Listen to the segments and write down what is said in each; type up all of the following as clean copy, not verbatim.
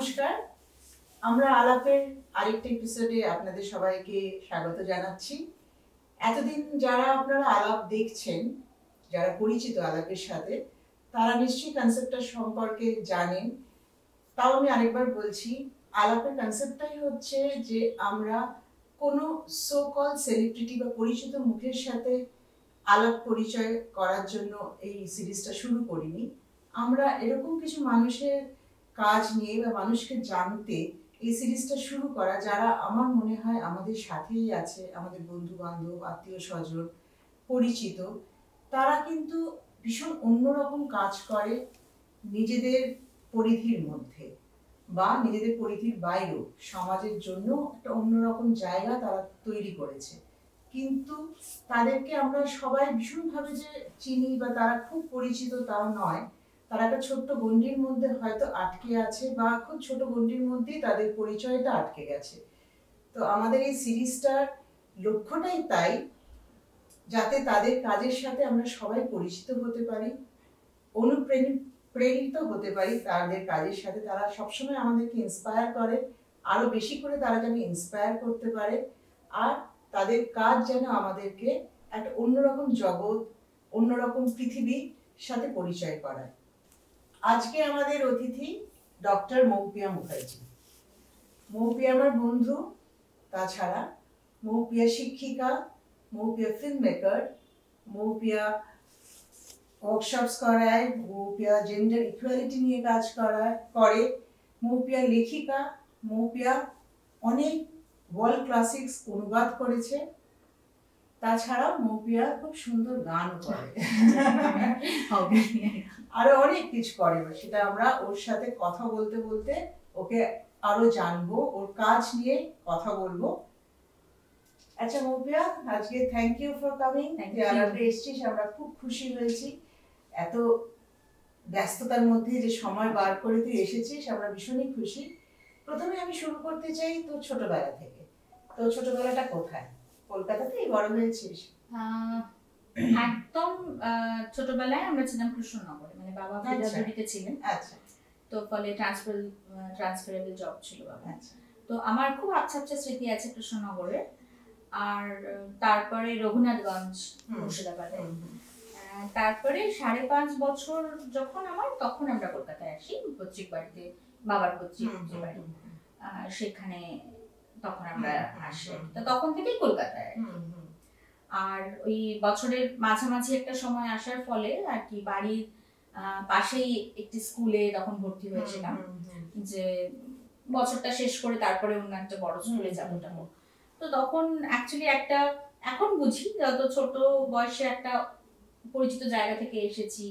নমস্কার, আমরা আলাপের আরেকটা এপিসোডে আপনাদের সবাইকে স্বাগত জানাচ্ছি। এতদিন যারা আপনারা আলাপ দেখছেন, যারা পরিচিত আলাপের সাথে, তারা নিশ্চয়ই কনসেপ্টটা সম্পর্কে জানেন। তাও আমি আরেকবার বলছি, আলাপের কনসেপ্টটাই হচ্ছে যে আমরা কোনো সো কল সেলিব্রিটি বা পরিচিত মুখের সাথে আলাপ পরিচয় করার জন্য এই সিরিজটা শুরু করিনি। আমরা এরকম কিছু মানুষের কাজ নিয়ে বা মানুষকে জানতে এই সিরিজটা শুরু করা, যারা আমার মনে হয় আমাদের সাথেই আছে, আমাদের বন্ধু বান্ধব, আত্মীয় স্বজন, পরিচিত। তারা কিন্তু ভীষণ অন্যরকম কাজ করে নিজেদের পরিধির মধ্যে বা নিজেদের পরিধির বাইরেও সমাজের জন্য একটা অন্যরকম জায়গা তারা তৈরি করেছে। কিন্তু তাদেরকে আমরা সবাই ভীষণভাবে যে চিনি বা তারা খুব পরিচিত তাও নয়। তারা একটা ছোট্ট গণ্ডির মধ্যে হয়তো আটকে আছে বা খুব ছোট গণ্ডির মধ্যেই তাদের পরিচয়টা আটকে গেছে। তো আমাদের এই সিরিজটার লক্ষ্যটাই তাই, যাতে তাদের কাজের সাথে আমরা সবাই পরিচিত হতে পারি, প্রেরিত হতে পারি তাদের কাজের সাথে। তারা সবসময় আমাদেরকে ইন্সপায়ার করে, আরো বেশি করে তারা যেন ইন্সপায়ার করতে পারে, আর তাদের কাজ যেন আমাদেরকে একটা অন্যরকম জগৎ, অন্যরকম পৃথিবীর সাথে পরিচয় করায়। আজকে আমাদের অতিথি ডক্টর মৌপিয়া মুখার্জি। মৌপিয়া আমার বন্ধু, তাছাড়া মৌপিয়া শিক্ষিকা, Moupia film maker, Moupia workshops করায়, মৌপিয়া জেন্ডার ইকুয়ালিটি নিয়ে কাজ করে, মৌপিয়া লেখিকা, মৌপিয়া অনেক ওয়ার্ল্ড ক্লাসিক্স অনুবাদ করেছে। তাছাড়া মৌপিয়া খুব সুন্দর গান করে, আরো অনেক কিছু করে। সেটা আমরা ওর সাথে কথা বলতে বলতে ওকে আরো জানবো, ওর কাজ নিয়ে কথা বলবো। আচ্ছা মৌপিয়া, আজকে থ্যাংক ইউ ফর কামিং। আলাপে এসেছিস, আমরা খুব খুশি হয়েছি। এত ব্যস্ততার মধ্যে যে সময় বার করে তুই এসেছিস, আমরা ভীষণই খুশি। প্রথমে আমি শুরু করতে চাই তোর ছোটবেলা থেকে। তোর ছোটবেলাটা কোথায়? কলকাতাতেই বড় হয়েছিস? একদম ছোটবেলায় আমরা ছিলাম কৃষ্ণনগরে, মানে বাবা পিডব্লিউডিতে ছিলেন। আচ্ছা। তো ফলে ট্রান্সফারেবল জব ছিল বাবা। আচ্ছা। তো আমার খুব আচ্ছা আচ্ছা স্মৃতি আছে কৃষ্ণনগরে। আর তারপরে রঘুনাথগঞ্জ, মুর্শিদাবাদে। তারপরে 5.5 বছর যখন আমার, তখন আমরা কলকাতায় আসি পৈতৃক বাড়িতে, বাবার পৈতৃক বাড়ি, সেখানে তখন আমরা আসি। তো তখন থেকেই কলকাতায়। আর ওই বছরের মাঝামাঝি একটা সময় আসার ফলে আর কি বাড়ির পাশেই একটি স্কুলে তখন ভর্তি হয়েছিলাম, যে বছরটা শেষ করে তারপরে অন্য একটা বড় স্কুলে যাবো। তো তখন অ্যাকচুয়ালি একটা, এখন বুঝি যত ছোট বয়সে একটা পরিচিত জায়গা থেকে এসেছি,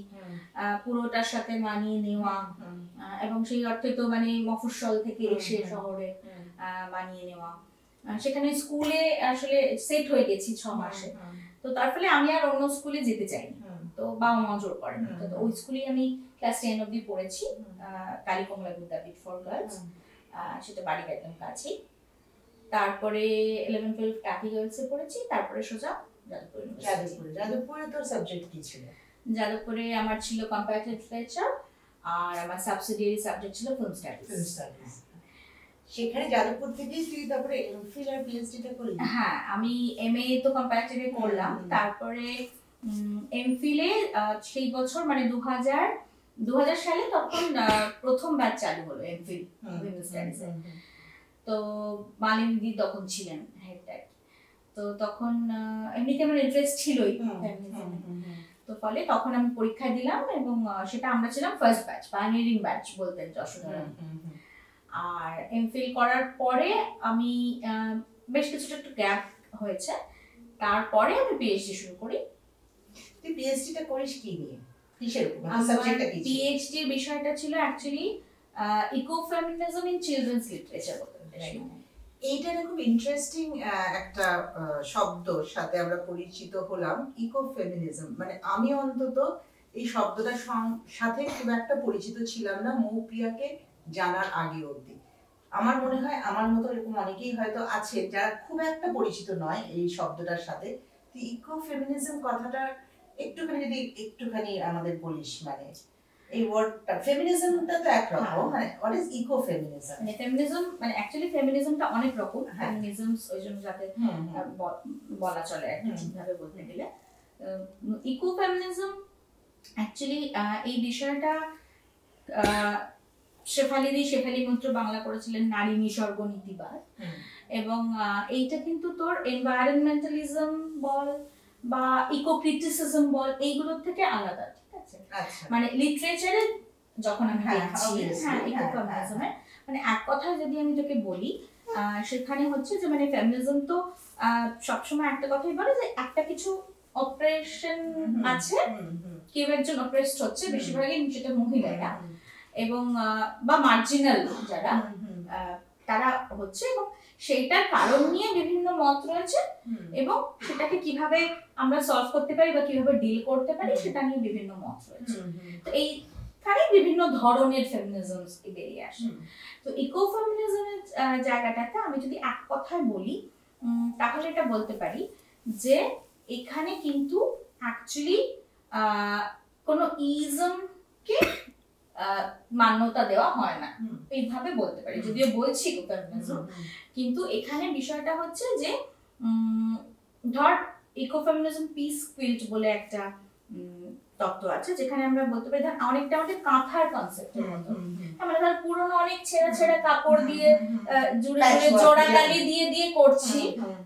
পুরোটার সাথে মানিয়ে নেওয়া, এবং সেই অর্থে তো মানে মফস্বল থেকে এসে শহরে মানিয়ে নেওয়া, সেখানে স্কুলে আসলে সেট হয়ে গেছি 6 মাসে। তো তার ফলে আমি আর অন্য স্কুলে যেতে চাইনি, তো বাবা মা জোর করেন। তো ওই স্কুলেই আমি ক্লাস 10 অবধি পড়েছি, কালীকমলা বিদ্যাপীঠ ফর গার্লস, সেটা বাড়ির একদম কাছেই। তারপরে 11-12 টাকি গার্লসে পড়েছি, তারপরে সোজা যাদবপুর ইউনিভার্সিটি। যাদবপুরে তোর সাবজেক্ট কি ছিল? যাদবপুরে আমার ছিল কম্পারেটিভ লিটারেচার, আর আমার সাবসিডিয়ারি সাবজেক্ট ছিল ফিল্ম স্টাডিজ। সেখানে যাদবপুর থেকেই তুই তারপরে এমফিল আর পিএইচডিটা করলি? হ্যাঁ, আমি এমএ তো কম্পারেটিভে করলাম, তারপরে এমফিলে সেই বছর মানে 2000 সালে তখন প্রথম ব্যাচ চালু হলো এমফিল ফিল্ম স্টাডিজে। তো মালিনী তখন ছিলেন হেড। তো তখন এমনিতে আমার ইন্টারেস্ট ছিলই, তো ফলে তখন আমি পরীক্ষা দিলাম, এবং সেটা আমরা ছিলাম ফার্স্ট ব্যাচ, পাইনিয়ারিং ব্যাচ বলতেন যশোধরা। আর এমফিল করার পরে আমি বেশ কিছুটা একটু গ্যাপ হয়েছে, তারপরে আমি পিএইচডি শুরু করি। তুই পিএইচডিটা করিস কি নিয়ে, কিসের উপর? সাবজেক্টটা কি ছিল? পিএইচডির বিষয়টা ছিল actually eco-feminism in children's literature বলতে। এইটা খুব ইন্টারেস্টিং একটা শব্দর সাথে আমরা পরিচিত হলাম, ইকো-ফেমিনিজম। মানে আমি অন্তত এই শব্দটার সাথে খুব একটা পরিচিত ছিলাম না মৌপিয়াকে জানার আগে অবধি। আমার মনে হয় আমার মতো এরকম অনেকেই হয়তো আছে যারা খুব একটা পরিচিত নয় এই শব্দটার সাথে। তুই ইকো-ফেমিনিজম কথাটা একটুখানি যদি আমাদের বলিস। মানে এই ওয়ার্ডটা ফেমিনিজমটা তো একরকম, মানে হোয়াট ইজ ইকো ফেমিনিজম? মানে ফেমিনিজম মানে অ্যাকচুয়ালি ফেমিনিজমটা অনেক রকম, ফেমিনিজমস ওই জন্য যাতে বলা চলে আর কি ঠিকভাবে বলতে গেলে। ইকো ফেমিনিজম অ্যাকচুয়ালি এই বিষয়টা শেফালি মিত্র বাংলা করেছিলেন নারী নিসর্গ নীতিবাদ, এবং এইটা কিন্তু তোর এনভায়রনমেন্টালিজম বল বা ইকো ক্রিটিসিজম বল এইগুলোর থেকে আলাদা, ঠিক আছে? মানে লিটারেচারে যখন আমি দেখছি ইকো ফেমিনিজমে মানে এক কথায় যদি আমি তোকে বলি সেখানে হচ্ছে যে মানে ফেমিনিজম তো সবসময় একটা কথাই বলে যে একটা কিছু অপারেশন আছে, কেউ একজন অপারেসড হচ্ছে, বেশিরভাগই সেটা মহিলারা এবং বা মার্জিনাল যারা তারা হচ্ছে, এবং সেইটার কারণ নিয়ে বিভিন্ন মত রয়েছে এবং সেটাকে কিভাবে আমরা সলভ করতে পারি বা কিভাবে ডিল করতে পারি সেটা নিয়ে বিভিন্ন মত রয়েছে। তো এইখানে বিভিন্ন ধরনের ফেমিনিজম বেরিয়ে আসে। তো ইকো ফেমিনিজমের জায়গাটাতে আমি যদি এক কথায় বলি তাহলে এটা বলতে পারি যে এখানে কিন্তু অ্যাকচুয়ালি কোনো ইজমকে মান্যতা দেওয়া হয় না, এইভাবে বলতে পারি, যদিও বলছি ইকো ফেমিনিজম, কিন্তু এখানে বিষয়টা হচ্ছে যে ধর ইকো ফেমিনিজম পিস কুইল্ট বলে একটা তত্ত্ব আছে, যেখানে আমরা বলতে পারি ধর অনেকটা আমাদের কাঁথার কনসেপ্টের মতো, মানে ধর পুরোনো অনেক ছেঁড়া ছেঁড়া কাপড় দিয়ে জুড়ে জুড়ে জোড়াতালি দিয়ে দিয়ে করছি,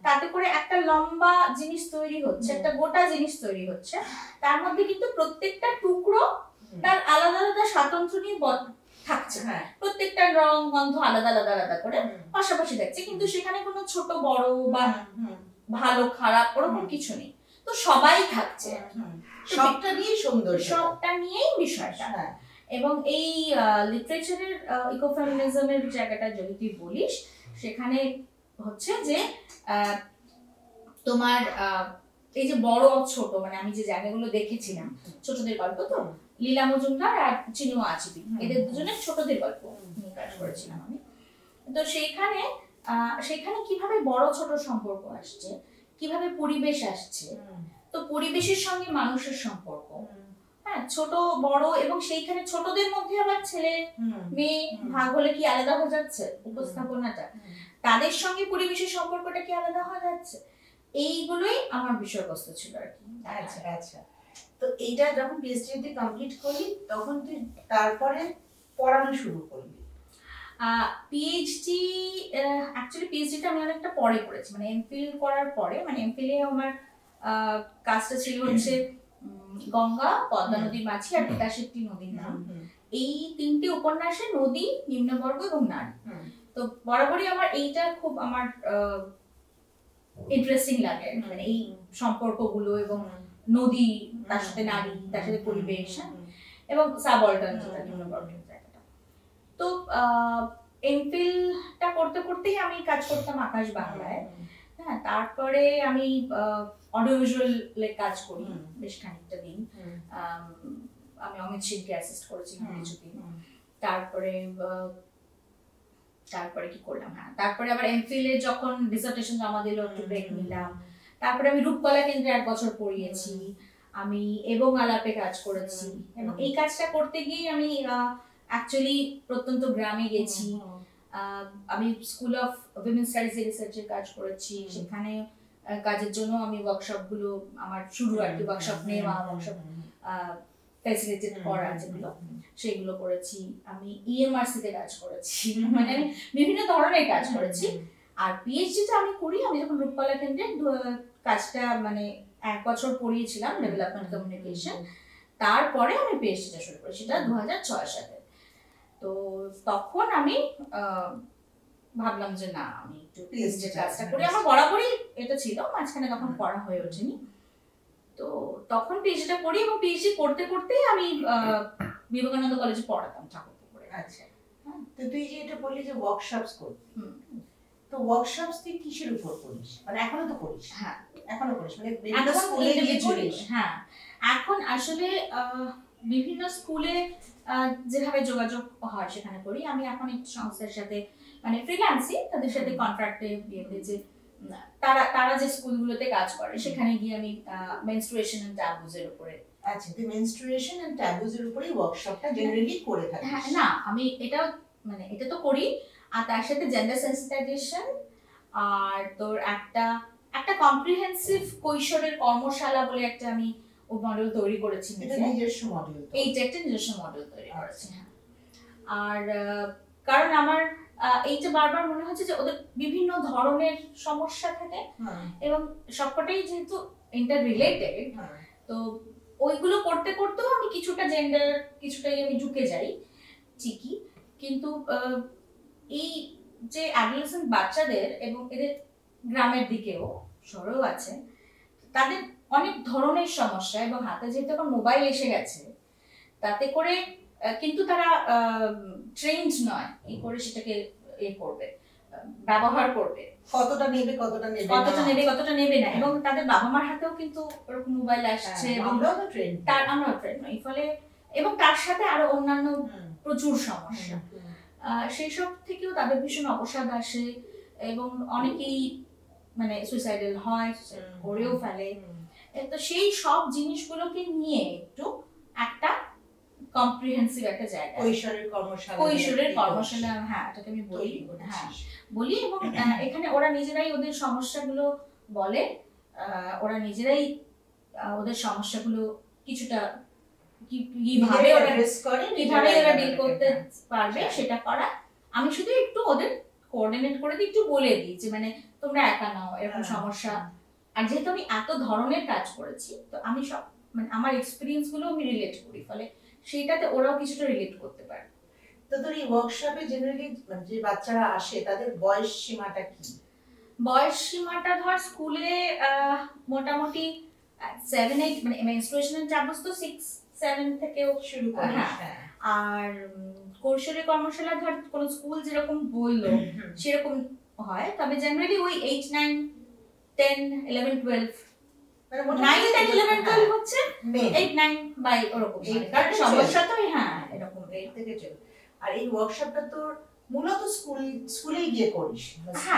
তাতে করে একটা লম্বা জিনিস তৈরি হচ্ছে, একটা গোটা জিনিস তৈরি হচ্ছে, তার মধ্যে কিন্তু প্রত্যেকটা টুকরো তার আলাদা আলাদা স্বাতন্ত্র্য নিয়ে থাকছে, প্রত্যেকটা রং গন্ধ আলাদা আলাদা আলাদা করে পাশাপাশি থাকছে, কিন্তু সেখানে কোনো ছোট বড় বা ভালো খারাপ ওরকম কিছু নেই, তো সবাই থাকছে, সবটা নিয়েই সুন্দর, সবটা নিয়েই বিষয়টা। এবং এই লিটারেচারের ইকো ফেমিনিজমের জায়গাটা যদি তুই বলিস সেখানে হচ্ছে যে তোমার এই যে বড় ছোট মানে আমি যে জায়গাগুলো দেখেছিলাম ছোটদের গল্প, তো লীলা মজুমদার আর চিনুয়া আচিবি এদের দুজনের ছোটদের গল্প নিয়ে কাজ করেছিলাম আমি। তো সেখানে কিভাবে বড় ছোট সম্পর্ক আসছে, কিভাবে পরিবেশ আসছে, তো পরিবেশের সঙ্গে মানুষের সম্পর্ক, হ্যাঁ ছোট বড়, এবং সেইখানে ছোটদের মধ্যে আবার ছেলে মেয়ে ভাগ হলে কি আলাদা হয়ে যাচ্ছে উপস্থাপনাটা, তাদের সঙ্গে পরিবেশের সম্পর্কটা কি আলাদা হয়ে যাচ্ছে, এইগুলোই আমার বিষয়বস্তু ছিল আর কি। আচ্ছা আচ্ছা, তো এইটা যখন পিএইচডি কমপ্লিট করলি তখন তুই তারপরে পড়ানো শুরু করলি? পিএইচডি অ্যাকচুয়ালি পিএইচডিটা আমি অনেকটা পরে করেছি, মানে এমফিল করার পরে, মানে এমফিলে আমার কাজটা ছিল হচ্ছে গঙ্গা, পদ্মা নদীর মাঝি আর পিতাশিট্টি নদীর নাম, এই তিনটি উপন্যাসে নদী, নিম্নবর্গ এবং নারী। তো বরাবরই আমার এইটা খুব আমার ইন্টারেস্টিং লাগে, মানে এই সম্পর্কগুলো এবং নদী তার সাথে নারী তার সাথে পরিবেশ এবং সাবঅল্টার্ন যেটা নিম্নবর্গের জায়গাটা। তো এমফিলটা করতে করতেই আমি কাজ করতাম আকাশ বাংলায়, হ্যাঁ তারপরে আমি অডিও ভিজুয়ালে কাজ করি বেশ খানিকটা দিন, আমি অমিত সিংকে অ্যাসিস্ট করেছিলাম কিছুদিন, তারপরে কি করলাম, হ্যাঁ তারপরে আবার এমফিলে যখন ডিসার্টেশন জমা দিল একটু ব্রেক নিলাম, তারপরে আমি রূপকলা কেন্দ্রে 1 বছর পড়িয়েছি, আমি এবং আলাপে কাজ করেছি, এবং এই কাজটা করতে গিয়ে আমি অ্যাকচুয়ালি প্রত্যন্ত গ্রামে গেছি, আমি স্কুল অফ উইমেন স্টাডিজ রিসার্চের কাজ করেছি, সেখানে কাজের জন্য আমি ওয়ার্কশপগুলো আমার শুরু আর কি, ওয়ার্কশপ নেওয়া, ওয়ার্কশপ ফ্যাসিলিটেট করা যেগুলো সেগুলো করেছি, আমি ইএমআরসি তে কাজ করেছি, মানে আমি বিভিন্ন ধরনের কাজ করেছি। আর পিএইচডিটা আমি করি, আমি যখন রূপকলা কেন্দ্রে কাজটা মানে 1 বছর পড়িয়েছিলাম ডেভেলপমেন্ট কমিউনিকেশন, তারপরে আমি পিএইচডিটা শুরু করি, সেটা 2006 সালে। তো তখন আমি ভাবলাম যে না আমি একটু পিএইচডি কাজটা করি, আমার বরাবরই এটা ছিল, মাঝখানে তখন পড়া হয়ে ওঠেনি, তো তখন পিএইচডিটা করি, এবং পিএইচডি করতে করতেই আমি বিবেকানন্দ কলেজে পড়াতাম ঠাকুরপুকুরে। আচ্ছা, তো তুই যে এটা বললি যে ওয়ার্কশপস করতি, তো ওয়ার্কশপস তুই কিসের উপর করিস, মানে এখনো তো করিস? হ্যাঁ এখনো করিস, মানে বিভিন্ন স্কুলে গিয়ে করিস? হ্যাঁ এখন আসলে বিভিন্ন স্কুলে যেভাবে যোগাযোগ হয় সেখানে করি, আমি এখন একটি সংস্থার সাথে মানে ফ্রিল্যান্সি, তাদের সাথে কন্ট্রাক্টে বিয়েতে যে তারা যে স্কুলগুলোতে কাজ করে সেখানে গিয়ে আমি মেনস্ট্রুয়েশন এন্ড ট্যাবুজের উপরে আচ্ছা, তুই মেনস্ট্রুয়েশন এন্ড ট্যাবুজ এর উপরেই ওয়ার্কশপটা জেনারেলি করে থাকিস? হ্যাঁ, না আমি এটা মানে এটা তো করি, আর তার সাথে জেন্ডার সেন্সিটাইজেশন, আর তোর একটা একটা কম্প্রিহেন্সিভ কৈশোরের কর্মশালা বলে একটা আমি ও মডেল তৈরি করেছি এটা নিজস্ব মডেল? এইটা একটা নিজস্ব মডেল তৈরি করেছি। হ্যাঁ, আর কারণ আমার এইটা বারবার মনে হচ্ছে যে ওদের বিভিন্ন ধরনের সমস্যা থাকে এবং সবকটাই যেহেতু ইন্টার রিলেটেড, তো ওইগুলো করতে করতেও আমি কিছুটা জেন্ডার কিছুটাই আমি ঢুকে যাই ঠিকই, কিন্তু এই যে অ্যাডোলেসেন্ট বাচ্চাদের এবং এদের গ্রামের দিকেও শহরেও আছে, তাদের অনেক ধরনের সমস্যা, এবং হাতে যেহেতু এখন মোবাইল এসে গেছে তাতে করে কিন্তু তারা ট্রেন্ড নয় কি করে সেটাকে করবে, ব্যবহার করবে, কতটা নেবে কতটা নেবে না, এবং তাদের বাবা মার হাতেও কিন্তু ওরকম মোবাইল আসছে এবং আমরাও ট্রেন্ড নই, ফলে এবং তার সাথে আরো অন্যান্য প্রচুর সমস্যা, সেই সব থেকেও তাদের ভীষণ অবসাদ আসে এবং অনেকেই মানে সুইসাইডাল হয়, করেও ফেলে। তো সেই সব জিনিসগুলোকে নিয়ে একটু একটা কম্প্রিহেন্সিভ একটা জায়গা, কৈশোরের কর্মশালা, হ্যাঁ এটাকে আমি বলি এবং এখানে ওরা নিজেরাই ওদের সমস্যাগুলো বলে, ওরা নিজেরাই ওদের সমস্যাগুলো কিছুটা কিভাবে ওরা ডিল করতে পারবে সেটা করা। আমি শুধু একটু ওদের কোঅর্ডিনেট করে দিই, একটু বলে দিই যে মানে তোমরা একা নাও এরকম সমস্যা, আর যেহেতু আমি এত ধরনের কাজ করেছি তো আমি সব মানে আমার এক্সপিরিয়েন্স গুলো আমি রিলেট করি, ফলে সেটাতে ওরাও কিছুটা রিলেট করতে পারে। তো তোর এই ওয়ার্কশপে জেনারেলি যে বাচ্চারা আসে তাদের বয়স সীমাটা কি? বয়স সীমাটা ধর স্কুলে মোটামুটি 7-8 মানে মেনস্ট্রুয়েশন এন্ড ট্যাবুজ তো 6-7 থেকেও শুরু করে, হ্যাঁ, আর কৈশোরের কর্মশালা ধর কোন স্কুল যেরকম বললো সেরকম হয়, তবে জেনারেলি ওই 8, 9, 10, 11, 12 9, 10, 11, 12 হচ্ছে 8, 9 বাই ওরকম, কারণ সমস্যা তো হ্যাঁ এরকম 8 থেকে 12। আর এই ওয়ার্কশপটা তোর মূলত স্কুলেই গিয়ে করিস,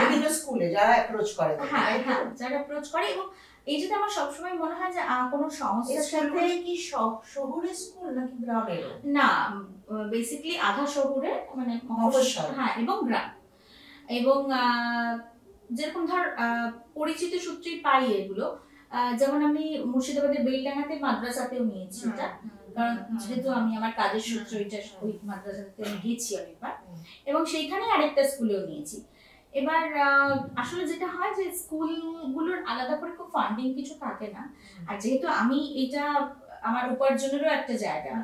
বিভিন্ন স্কুলে যারা অ্যাপ্রোচ করে? হ্যাঁ, যারা অ্যাপ্রোচ করে, এবং এই যে আমার সবসময় মনে হয় যে কোনো সংস্থার সাথে কি সব শহরের স্কুল নাকি গ্রামের? না, বেসিক্যালি আধা শহরে মানে মফস্বল, হ্যাঁ, এবং গ্রাম, এবং যেরকম ধর পরিচিত সূত্রেই পাই এগুলো, যেমন আমি মুর্শিদাবাদের বেলডাঙ্গাতে মাদ্রাসাতেও নিয়েছি এটা, কারণ যেহেতু আমি আমার কাজের সূত্রে ওই মাদ্রাসাতে আমি গেছি অনেকবার, এবং সেইখানে আরেকটা স্কুলেও নিয়েছি। এবার আসলে যেটা হয় যে স্কুলগুলোর আলাদা করে খুব ফান্ডিং কিছু থাকে না, আর যেহেতু আমি এটা আমার উপার্জনেরও একটা জায়গা,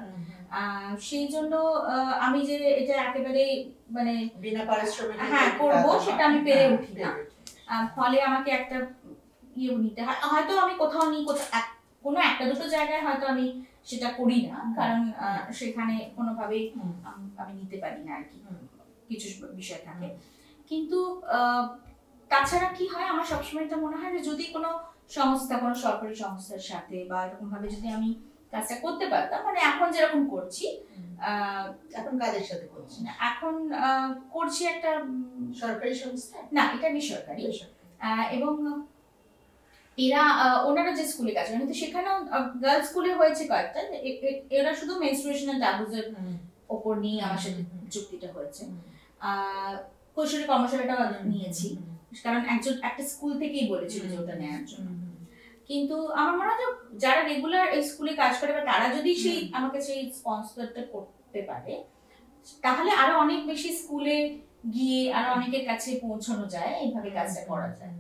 সেই জন্য আমি যে এটা একেবারে মানে বিনা পারিশ্রমিক করবো সেটা আমি পেরে উঠি না, ফলে আমাকে একটা ইয়ে নিতে হয়, হয়তো আমি কোথাও কোনো একটা দুটো জায়গায় হয়তো আমি সেটা করি না, কারণ সেখানে কোনোভাবেই আমি নিতে পারি না আর কি, কিছু বিষয় থাকে। কিন্তু তাছাড়া কি হয়, আমার সবসময় এটা মনে হয় যে যদি কোনো সংস্থা, কোনো সরকারি সংস্থার সাথে বা এরকম ভাবে যদি আমি কাজটা করতে পারতাম, মানে এখন যেরকম করছি, এখন কাদের সাথে করছি না, এখন করছি একটা সরকারি সংস্থা, না এটা বেসরকারি, এবং এরা ওনারা যে স্কুলে কাজ করেন, তো সেখানেও গার্লস স্কুলে হয়েছে কয়েকটা, এরা শুধু মেনস্ট্রুয়েশন এন্ড ট্যাবুজের ওপর নিয়ে আমার সাথে চুক্তিটা হয়েছে। কৈশোরের কর্মশালাটা নিয়েছি কারণ একটা স্কুল থেকেই বলেছিল যে ওটা নেওয়ার জন্য, কিন্তু আমার মনে হয় যারা রেগুলার এই স্কুলে কাজ করে বা তারা যদি আমাকে সেই স্পন্সরটা করতে পারে, তাহলে আরো অনেক বেশি স্কুলে গিয়ে আরো অনেকের কাছে পৌঁছানো যায়, এইভাবে কাজটা করা যায়,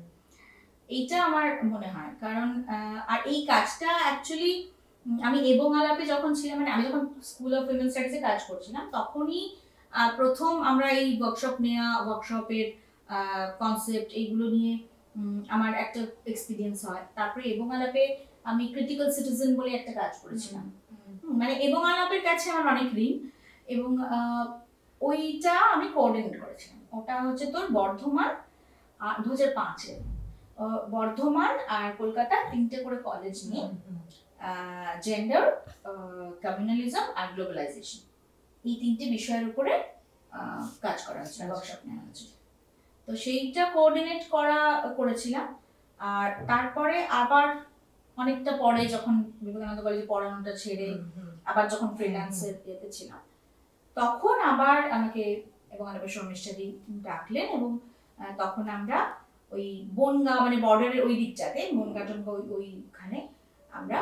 এইটা আমার মনে হয়। কারণ আর এই কাজটা অ্যাকচুয়ালি আমি এবং আলাপে যখন ছিলাম, মানে আমি যখন স্কুল অফ উইমেন স্টাডিজে কাজ করছিলাম, তখনই প্রথম আমরা এই ওয়ার্কশপের কনসেপ্ট এইগুলো নিয়ে আমার একটা এক্সপিরিয়েন্স হয়। তারপরে এবং আলাপে আমি ক্রিটিক্যাল সিটিজেন বলে একটা কাজ করেছিলাম, মানে এবং আলাপের কাছে আমার অনেক ঋণ, এবং ওইটা আমি কোঅর্ডিনেট করেছিলাম। ওটা হচ্ছে তোর বর্ধমান 2005-এ, বর্ধমান আর কলকাতা 3টে করে কলেজ নিয়ে জেন্ডার, কমিউনালিজম আর গ্লোবালাইজেশন, এই 3টে বিষয়ের উপরে কাজ করা হচ্ছে, ওয়ার্কশপ নেওয়া হচ্ছে। তো সেইটা কোঅর্ডিনেট করেছিলাম। আর তারপরে আবার অনেকটা পরে যখন বিবেকানন্দ কলেজে পড়ানোটা ছেড়ে আবার যখন ফ্রিল্যান্সের ইয়েতে ছিলাম, তখন আবার আমাকে এবং আলাপের শর্মিষ্ঠাদি ডাকলেন এবং তখন আমরা ওই বনগাঁ মানে বর্ডারের ওই দিকটাতে বনগাঁ ওইখানে আমরা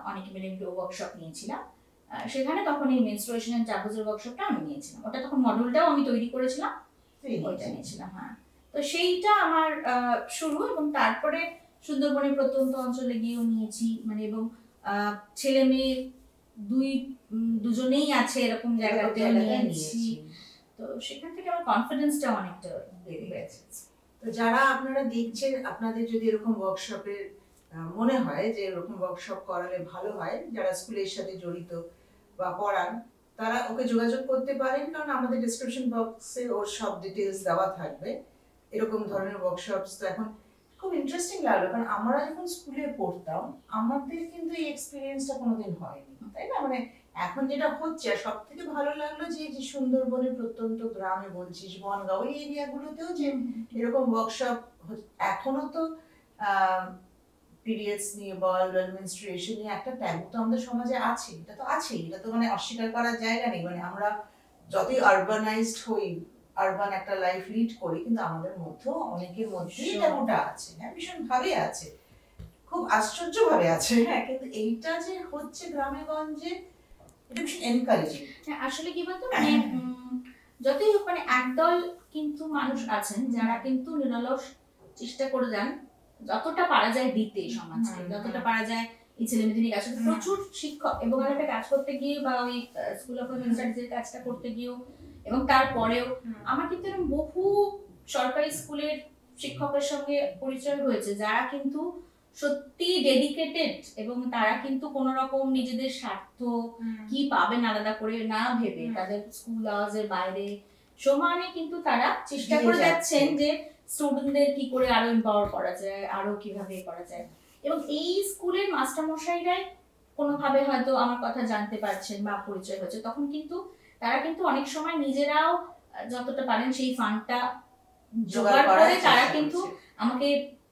অনেকে মিলে ওয়ার্কশপ নিয়েছিলাম। সেখানে তখন এই মেনস্ট্রুয়েশন এন্ড ট্রাভেলসের ওয়ার্কশপটা আমি নিয়েছিলাম। ওটা তখন মডেলটাও আমি তৈরি করেছিলাম, ওইটা নিয়েছিলাম। হ্যাঁ, তো সেইটা আমার শুরু। এবং তারপরে সুন্দরবনের প্রত্যন্ত অঞ্চলে গিয়েও নিয়েছি, মানে এবং ছেলে মেয়ে দুজনেই আছে এরকম জায়গাতেও নিয়েছি। তো সেখান থেকে আমার কনফিডেন্সটা অনেকটা বেড়ে গেছে। তো যারা আপনারা দেখছেন, আপনাদের যদি এরকম ওয়ার্কশপের মনে হয় যে এরকম ওয়ার্কশপ করালে ভালো হয়, যারা স্কুলের সাথে জড়িত বা পড়ান, তারা ওকে যোগাযোগ করতে পারেন, কারণ আমাদের ডেসক্রিপশন বক্সে ওর সব ডিটেলস দেওয়া থাকবে। এরকম ধরনের ওয়ার্কশপস তো এখন খুব ইন্টারেস্টিং লাগলো, কারণ আমরা যখন স্কুলে পড়তাম আমাদের কিন্তু এই এক্সপিরিয়েন্সটা কোনোদিন হয়নি, তাই না? মানে এখন যেটা হচ্ছে, সব থেকে ভালো লাগলো যে সুন্দরবনের প্রত্যন্ত গ্রামে বলছিস, বনগাঁও এই এরিয়াগুলোতেও যে এরকম ওয়ার্কশপ এখনো তো পিরিয়ডস নিয়ে বল মেনস্ট্রুয়েশন নিয়ে একটা ট্যাবু তো আমাদের সমাজে আছে, এটা তো আছেই, এটা তো মানে অস্বীকার করার জায়গা নেই। মানে আমরা যতই আরবানাইজড হই, আরবান একটা লাইফ লিড করি, কিন্তু আমাদের মধ্যেও অনেকের মধ্যেই ট্যাবুটা আছে। হ্যাঁ, ভীষণ ভাবে আছে, খুব আশ্চর্য ভাবে আছে। হ্যাঁ, কিন্তু এইটা যে হচ্ছে গ্রামে গঞ্জে, এটা ভীষণ এনকারেজিং। আসলে কি বলতো, মানে যতই হোক মানে একদল কিন্তু মানুষ আছেন যারা কিন্তু নিরলস চেষ্টা করে যান যতটা পারা যায় দিতে সমাজকে, যতটা পারা যায় এই ছেলেমেয়েদের কাছে। প্রচুর শিক্ষক এবং একটা কাজ করতে গিয়ে বা ওই স্কুল অফ উইমেন স্টাডিজের কাজটা করতে গিয়েও এবং তারপরেও আমার কিন্তু এরকম বহু সরকারি স্কুলের শিক্ষকের সঙ্গে পরিচয় হয়েছে যারা কিন্তু সত্যি ডেডিকেটেড এবং তারা কিন্তু কোনো রকম নিজেদের স্বার্থ কি পাবেন আলাদা করে না ভেবে তাদের স্কুল আওয়ার্সের বাইরে সমানে কিন্তু তারা চেষ্টা করে যাচ্ছেন যে স্টুডেন্টদের কি করে আরো এম্পাওয়ার করা যায়, আরো কিভাবে করা যায়। এবং এই স্কুলের মাস্টারমশাইরাই কোনোভাবে হয়তো আমার কথা জানতে পারছেন বা পরিচয় হচ্ছে, তখন কিন্তু তারা কিন্তু অনেক সময় নিজেরাও যতটা পারেন সেই ফান্ডটা জোগাড় করে তারা কিন্তু আমাকে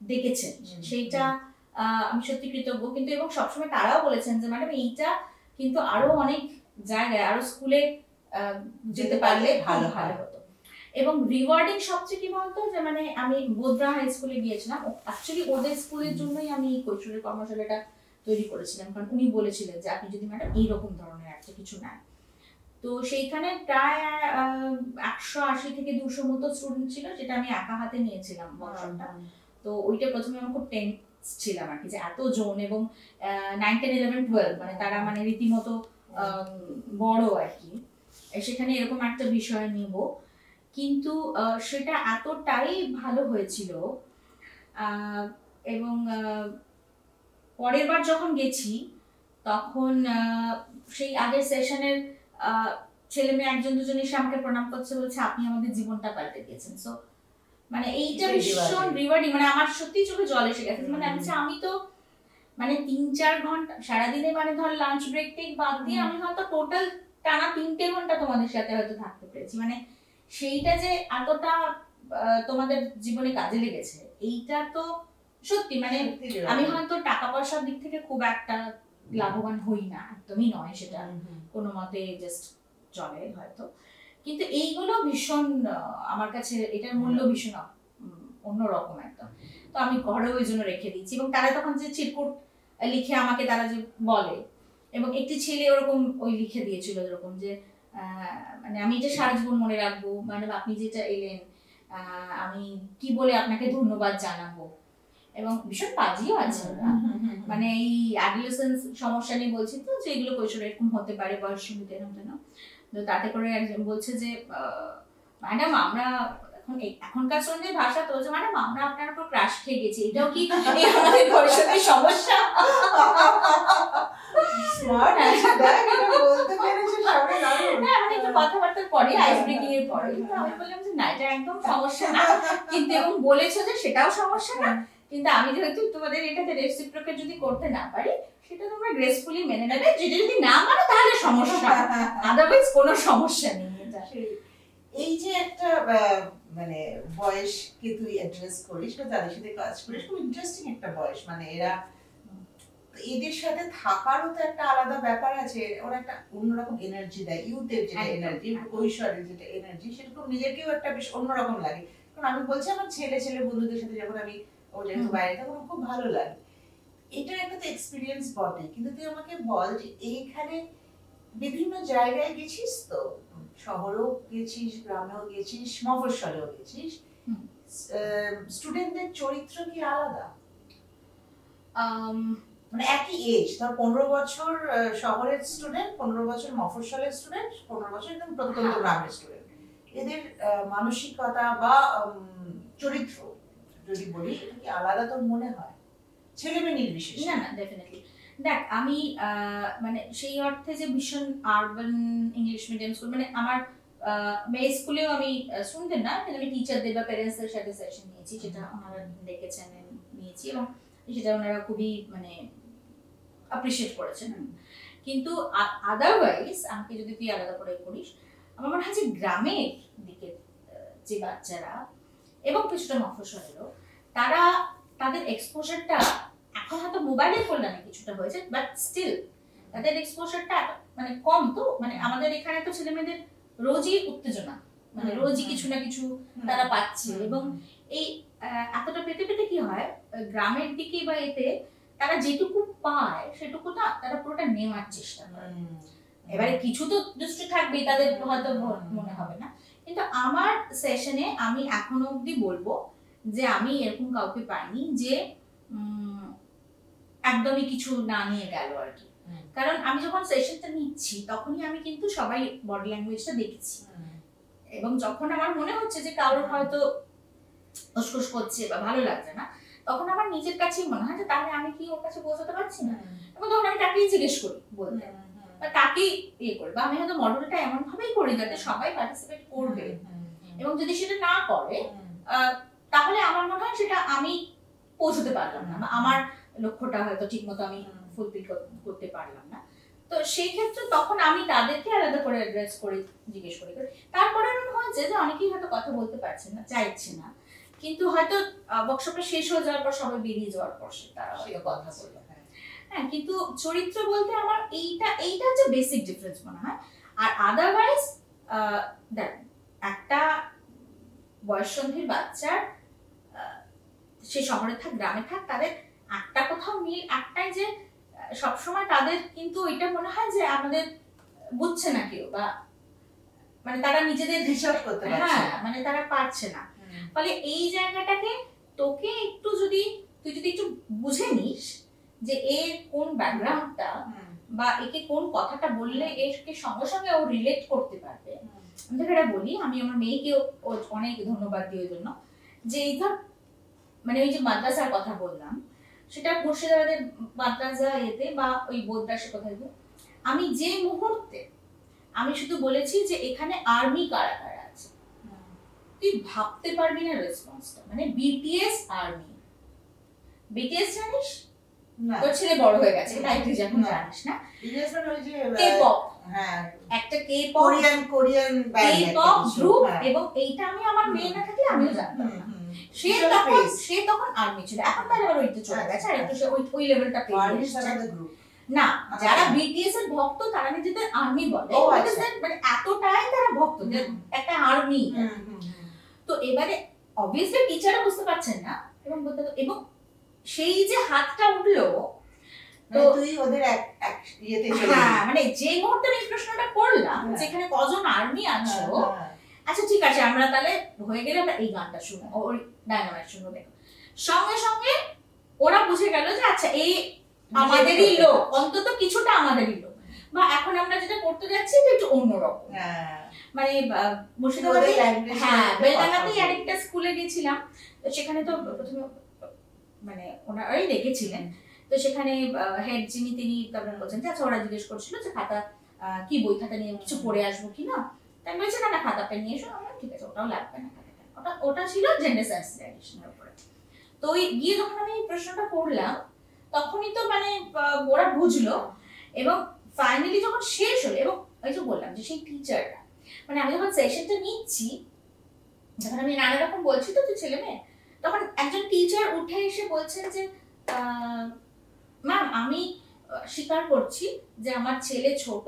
ডেকেছেন। সেইটা আমি সত্যি কৃতজ্ঞ। কিন্তু এবং সবসময় তারাও বলেছেন যে ম্যাডাম এইটা কিন্তু আরো অনেক জায়গায় আরো স্কুলে যেতে পারলে ভালো হতো। এবং রিওয়ার্ডিং সবচেয়ে কি বলতো, যে মানে আমি বোদরা হাই স্কুলে গিয়েছিলাম, অ্যাকচুয়ালি ওদের স্কুলের জন্যই আমি কৈশোরের কর্মশালাটা তৈরি করেছিলাম, কারণ উনি বলেছিলেন যে আপনি যদি ম্যাডাম এইরকম ধরনের একটা কিছু নেন। তো সেইখানে প্রায় 180 থেকে 200 মতো স্টুডেন্ট ছিল, যেটা আমি একা হাতে নিয়েছিলাম ওয়ার্কশপটা। তো ওইটা প্রথমে আমার খুব টেন্স ছিলাম আর কি, যে এত জন এবং 9, 10, 11, 12 মানে তারা মানে রীতিমতো বড় আর কি, সেখানে এরকম একটা বিষয় নিব। কিন্তু সেটা এতটাই ভালো হয়েছিল। এবং পরের বার যখন গেছি তখন সেই আগের সেশনের ছেলে মেয়ে একজন দুজন এসে আমাকে প্রণাম করছে, বলছে আপনি আমাদের জীবনটা পাল্টে দিয়েছেন। সো মানে এইটা ভীষণ রিওয়ার্ডিং, মানে আমার সত্যি চোখে জল এসে গেছে। মানে আমি তো মানে 3-4 ঘন্টা সারাদিনে, মানে ধর লাঞ্চ ব্রেক টেক বাদ দিয়ে আমি হয়তো টোটাল টানা 3 ঘন্টা তোমাদের সাথে হয়তো থাকতে পেরেছি। মানে সেইটা যে এতটা তোমাদের জীবনে কাজে লেগেছে, এইটা তো সত্যি মানে আমি হয়তো টাকা পয়সার দিক থেকে খুব একটা লাভবান হই না, একদমই নয়, সেটা কোনো মতে জাস্ট চলে হয়তো, কিন্তু এইগুলো ভীষণ আমার কাছে এটার মূল্য ভীষণ অন্যরকম একদম। তো আমি ঘরে ওই জন্য রেখে দিচ্ছি। এবং তারা তখন যে চিরকুট লিখে আমাকে তারা যে বলে, এবং একটি ছেলে ওরকম ওই লিখে দিয়েছিল এরকম যে মানে আমি এটা সারা জীবন মনে রাখবো, মানে আপনি যেটা এলেন আমি কি বলে আপনাকে ধন্যবাদ জানাবো। এবং ভীষণ বাজিও আছে ওরা, মানে এই অ্যাডোলেসেন্স সমস্যা নিয়ে বলছি তো, যে এগুলো কৈশোরে এরকম হতে পারে বয়স সঙ্গীতে এরকম না। তো তাতে করে একজন বলছে যে ম্যাডাম আমরা এখনকার সঙ্গে ভাষা তো যে ম্যাডাম আমরা আপনার উপর ক্রাশ খেয়ে গেছি, এটাও কি আমাদের কৈশোরের সমস্যা? স্মার্ট আছে, দেখ এটা বলতে পেরেছে সামনে দাঁড়িয়ে। হ্যাঁ, মানে একটু কথাবার্তার পরে আইস ব্রেকিং এর পরে কিন্তু আমি বললাম যে না, এটা একদম সমস্যা না, কিন্তু এবং বলেছো যে সেটাও সমস্যা না, কিন্তু আমি যেহেতু তোমাদের এটাতে রেসিপ্রোকেট যদি করতে না পারি সেটা তোমরা গ্রেসফুলি মেনে নেবে, যেটা যদি না মানো তাহলে সমস্যা, আদারওয়াইজ কোনো সমস্যা নেই। এই যে একটা মানে বয়সকে তুই অ্যাড্রেস করিস বা তাদের সাথে কাজ করিস, খুব ইন্টারেস্টিং একটা বয়স। মানে এরা এদের সাথে থাকারও তো একটা আলাদা ব্যাপার আছে, ওরা একটা অন্যরকম এনার্জি দেয়, ইউথের যেটা এনার্জি, কৈশোরের যেটা এনার্জি, সেরকম নিজেকেও একটা বেশ অন্যরকম লাগে। কারণ আমি বলছি আমার ছেলে বন্ধুদের সাথে যখন আমি, ও যেহেতু বাইরে, তখন খুব ভালো লাগে। এটার একটা তো এক্সপিরিয়েন্স বটে। কিন্তু তুই আমাকে বল যে এইখানে বিভিন্ন জায়গায় গেছিস তো, শহরেও গেছিস, গ্রামেও গেছিস, মফস্বলেও গেছিস, স্টুডেন্টদের চরিত্র কি আলাদা? মানে একই এজ, ধর 15 বছর শহরের স্টুডেন্ট, 15 বছর মফস্বলের স্টুডেন্ট, 15 বছর একদম প্রত্যন্ত গ্রামের স্টুডেন্ট, এদের মানসিকতা বা চরিত্র যদি বলি, এটা কি আলাদা তোর মনে হয় ছেলে মেয়ে নির্বিশেষে? না না, ডেফিনেটলি। দেখ, আমি মানে সেই অর্থে যে ভীষণ আরবান ইংলিশ মিডিয়াম স্কুল, মানে আমার মেয়ে স্কুলেও আমি স্টুডেন্ট না, কিন্তু আমি টিচারদের বা প্যারেন্টসদের সাথে সেশন নিয়েছি, যেটা ওনারা ডেকেছেন, নিয়েছি, এবং সেটা ওনারা খুবই মানে অ্যাপ্রিশিয়েট করেছেন। কিন্তু আদারওয়াইজ আমাকে যদি তুই আলাদা করে করিস, আমার মনে হয় যে গ্রামের দিকে যে বাচ্চারা এবং কিছুটা মফস্বলেরও, তারা তাদের এক্সপোজারটা এখন হয়তো মোবাইলের কল্যাণে কিছুটা হয়েছে, বাট স্টিল তাদের এক্সপোজারটা মানে কম। তো মানে আমাদের এখানে তো ছেলে মেয়েদের রোজই উত্তেজনা, মানে রোজই কিছু না কিছু তারা পাচ্ছে, এবং এই এতটা পেতে পেতে কি হয়, গ্রামের দিকে বা এতে তারা যেটুকু পায় সেটুকু না তারা পুরোটা নেওয়ার চেষ্টা করে। এবারে কিছু তো দৃষ্টি থাকবেই, তাদের হয়তো মনে হবে না, কিন্তু আমার সেশনে আমি এখনো অবধি বলবো যে আমি এরকম কাউকে পাইনি যে একদমই কিছু না নিয়ে গেল আর কি। কারণ আমি যখন সেশনটা নিচ্ছি তখনই আমি কিন্তু সবাই বডি ল্যাঙ্গুয়েজটা দেখছি, এবং যখন আমার মনে হচ্ছে যে কারোর হয়তো উসখুস করছে বা ভালো লাগছে না, তখন আমার নিজের কাছেই মনে হয় যে তাহলে আমি কি ওর কাছে পৌঁছাতে পারছি না, এবং তখন আমি তাকেই জিজ্ঞেস করি বলতে, বা তাকেই ইয়ে করি, বা আমি হয়তো মডেলটা এমন ভাবেই করি যাতে সবাই পার্টিসিপেট করবে, এবং যদি সেটা না করে তাহলে আমার মনে হয় সেটা আমি পৌঁছতে পারলাম না, বা আমার লক্ষ্যটা হয়তো ঠিক মতো আমি ফুলফিল করতে পারলাম না। তো সেই ক্ষেত্রে তখন আমি তাদেরকে আলাদা করে অ্যাড্রেস করে জিজ্ঞেস করি। তারপরে এমন হয়েছে যে অনেকেই হয়তো কথা বলতে পারছে না, চাইছে না, কিন্তু হয়তো ওয়ার্কশপটা শেষ হয়ে যাওয়ার পর, সবাই বেরিয়ে যাওয়ার পর তারা হয়তো কথা বলবে। হ্যাঁ, কিন্তু চরিত্র বলতে আমার এইটা হচ্ছে বেসিক ডিফারেন্স মনে হয়। আর আদারওয়াইজ দেখ, একটা বয়ঃসন্ধির বাচ্চার সে শহরে থাক গ্রামে থাক, তাদের একটা কোথাও মিল একটাই, যে সবসময় তাদের কিন্তু এটা মনে হয় যে আমাদের বুঝছে না কেউ, বা মানে তারা নিজেদের হিসাব করতে পারছে, হ্যাঁ মানে তারা পারছে না। ফলে এই জায়গাটাকে তোকে একটু যদি তুই একটু বুঝে নিস যে এর কোন ব্যাকগ্রাউন্ডটা, বা একে কোন কথাটা বললে এরকে সঙ্গে সঙ্গে ও রিলেট করতে পারবে। আমি তোকে এটা বলি, আমি আমার মেয়েকেও অনেক ধন্যবাদ দিই ওই জন্য, যে এই ধর মানে ওই যে মাদ্রাসার কথা বললাম, সেটা মুর্শিদাবাদের মাদ্রাসা এতে বা ওই বোদ্রাসের কথা বলবো, আমি যে মুহূর্তে আমি শুধু বলেছি যে এখানে আর্মি কারা কারা আছে, তুই ভাবতে পারবি না রেসপন্সটা, মানে বিটিএস আর্মি। বিটিএস জানিস? না, তোর ছেলে বড় হয়ে গেছে তাই তুই যখন জানিস না। বিটিএস মানে ওই যে কে-পপ, হ্যাঁ একটা কে-পপ, কোরিয়ান কে-পপ গ্রুপ, এবং এইটা আমি আমার মেয়ে না থাকলে আমিও জানতাম না। সে তখন আর্মি ছিল, এখন তার আবার ওইটা চলে গেছে, আর একটু সে ওই লেভেলটা পেয়ে গেছে না। যারা বিটিএস এর ভক্ত তারা নিজেদের আর্মি বলে, মানে এতটাই তারা ভক্ত যে একটা আর্মি। তো এবারে অবভিয়াসলি টিচাররা বুঝতে পারছেন না, এবং সেই যে হাতটা উঠলো, তো তুই ওদের ইয়েতে চলে, হ্যাঁ মানে যে মুহূর্তে আমি প্রশ্নটা করলাম যেখানে কজন আর্মি আছো, আচ্ছা ঠিক আছে আমরা তাহলে হয়ে গেলে আমরা এই গানটা শুনবো, ওই ডায়নামাইট শুনবো, দেখো সঙ্গে সঙ্গে ওরা বুঝে গেল যে আচ্ছা এই আমাদেরই লোক, অন্তত কিছুটা আমাদেরই লোক, বা এখন আমরা যেটা করতে যাচ্ছি এটা একটু অন্যরকম। মানে মুর্শিদাবাদে, হ্যাঁ বেলডাঙ্গাতেই আরেকটা স্কুলে গেছিলাম, তো সেখানে তো প্রথমে মানে ওনারাই রেখেছিলেন, তো সেখানে হেড যিনি তিনি তারপরে বলছেন যে আচ্ছা, ওরা জিজ্ঞেস করছিল যে খাতা কি বই খাতা নিয়ে কিছু পড়ে আসবো কিনা, তাই বলছে না না খাতা পেন নিয়ে এসো। আমরা ঠিক আছে, ওটাও লাগবে না, ওটা ছিল জেন্ডার সায়েন্স ট্র্যাডিশনের উপরে। তো ওই গিয়ে যখন আমি প্রশ্নটা করলাম তখনই তো মানে ওরা বুঝলো, এবং ফাইনালি যখন শেষ হলো, এবং ওই যে বললাম যে সেই টিচাররা, মানে আমি যখন সেশনটা নিচ্ছি, যখন আমি নানা রকম বলছি তো ছেলে মেয়ে, তখন একজন টিচার উঠে এসে বলছেন যে ম্যাম আমি স্বীকার করছি যে আমার ছেলে ছোট,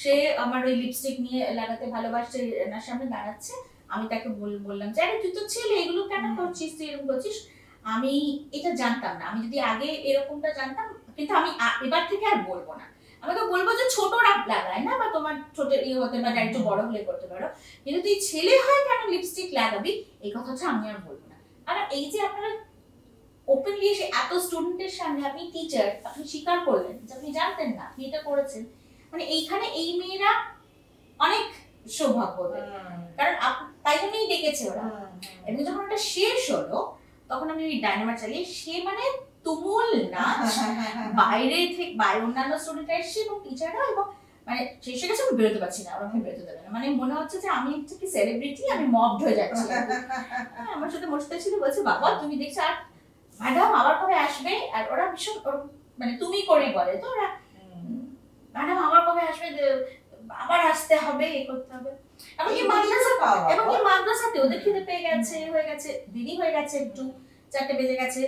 সে আমার ওই লিপস্টিক নিয়ে লাগাতে ভালোবাসে, এনার সামনে দাঁড়াচ্ছে, আমি তাকে বললাম যে আরে তুই তো ছেলে, এগুলো কেন করছিস, তুই এরকম করছিস। আমি এটা জানতাম না, আমি যদি আগে এরকমটা জানতাম, কিন্তু আমি এবার থেকে আর বলবো না। আমি তো বলবো যে ছোটরা লাগায় না, বা তোমার ছোট ইয়ে হতে পারে, একটু বড় হলে করতে পারো, কিন্তু তুই ছেলে হয় কেন লিপস্টিক লাগাবি, এই কথাটা আমি আর বলবো না। আর এই যে আপনারা ওপেনলি এসে এত স্টুডেন্টের সামনে, আপনি টিচার, আপনি স্বীকার করলেন যে আপনি জানতেন না, আপনি এটা করেছেন, মানে এইখানে এই মেয়েরা অনেক সৌভাগ্যবান, কারণ তাই জন্যই ডেকেছে ওরা। এবং যখন ওটা শেষ হলো তখন আমি ওই ডায়নামাইট চালিয়ে, সে মানে তুমুল নাচ, বাইরে থেকে অন্যান্য স্টুডেন্টরা এসেছে এবং টিচাররা, এবং মানে শেষ হয়ে গেছে, আমি বেরোতে পারছি না, ওরা বেরোতে দেবে না, মানে মনে হচ্ছে যে আমি একটা কি সেলিব্রিটি, আমি মবড হয়ে যাচ্ছি। আমার সাথে বসতে ছিল, বলছে বাবা তুমি দেখছো, আর ম্যাডাম আবার কবে আসবে, আর ওরা ভীষণ মানে তুমি করে বলে তো ওরা, ম্যাডাম আবার কবে আসবে, আবার আসতে হবে, এ করতে হবে। এমনকি মাদ্রাসাতে ওদের খিদে পেয়ে গেছে, হয়ে গেছে, দেরি হয়ে গেছে, একটু 4টে বেজে গেছে,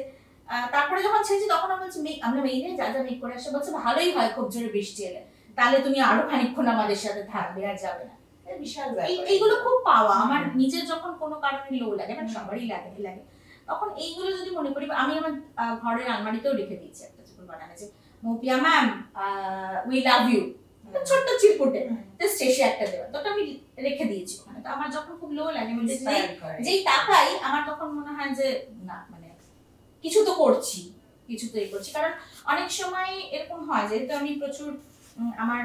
তারপরে যখন ছেড়েছি তখন আমরা বলছি আমরা মেয়ে যা যা মেক করে আসে, বলছে ভালোই হয় খুব জোরে বৃষ্টি এলে, তাহলে তুমি আরো খানিকক্ষণ আমাদের সাথে থাকবে, আর যাবে না। বিশাল এইগুলো খুব পাওয়া। আমার নিজের যখন কোনো কারণে লো লাগে, মানে সবারই লাগে, তখন এইগুলো যদি মনে করি, আমি আমার ঘরের আলমারিতেও রেখে দিয়েছি একটা ছোট বানানো, যে Moupiya ma'am we love you, ছোট্ট চিরকুটে জাস্ট শেষে একটা দেওয়া, তো আমি রেখে দিয়েছি ওখানে। তো আমার যখন খুব লো লাগে, যেই তাকাই, আমার তখন মনে হয় যে না, মানে কিছু তো করছি, কিছু তো করছি। কারণ অনেক সময় এরকম হয়, যেহেতু আমি প্রচুর আমার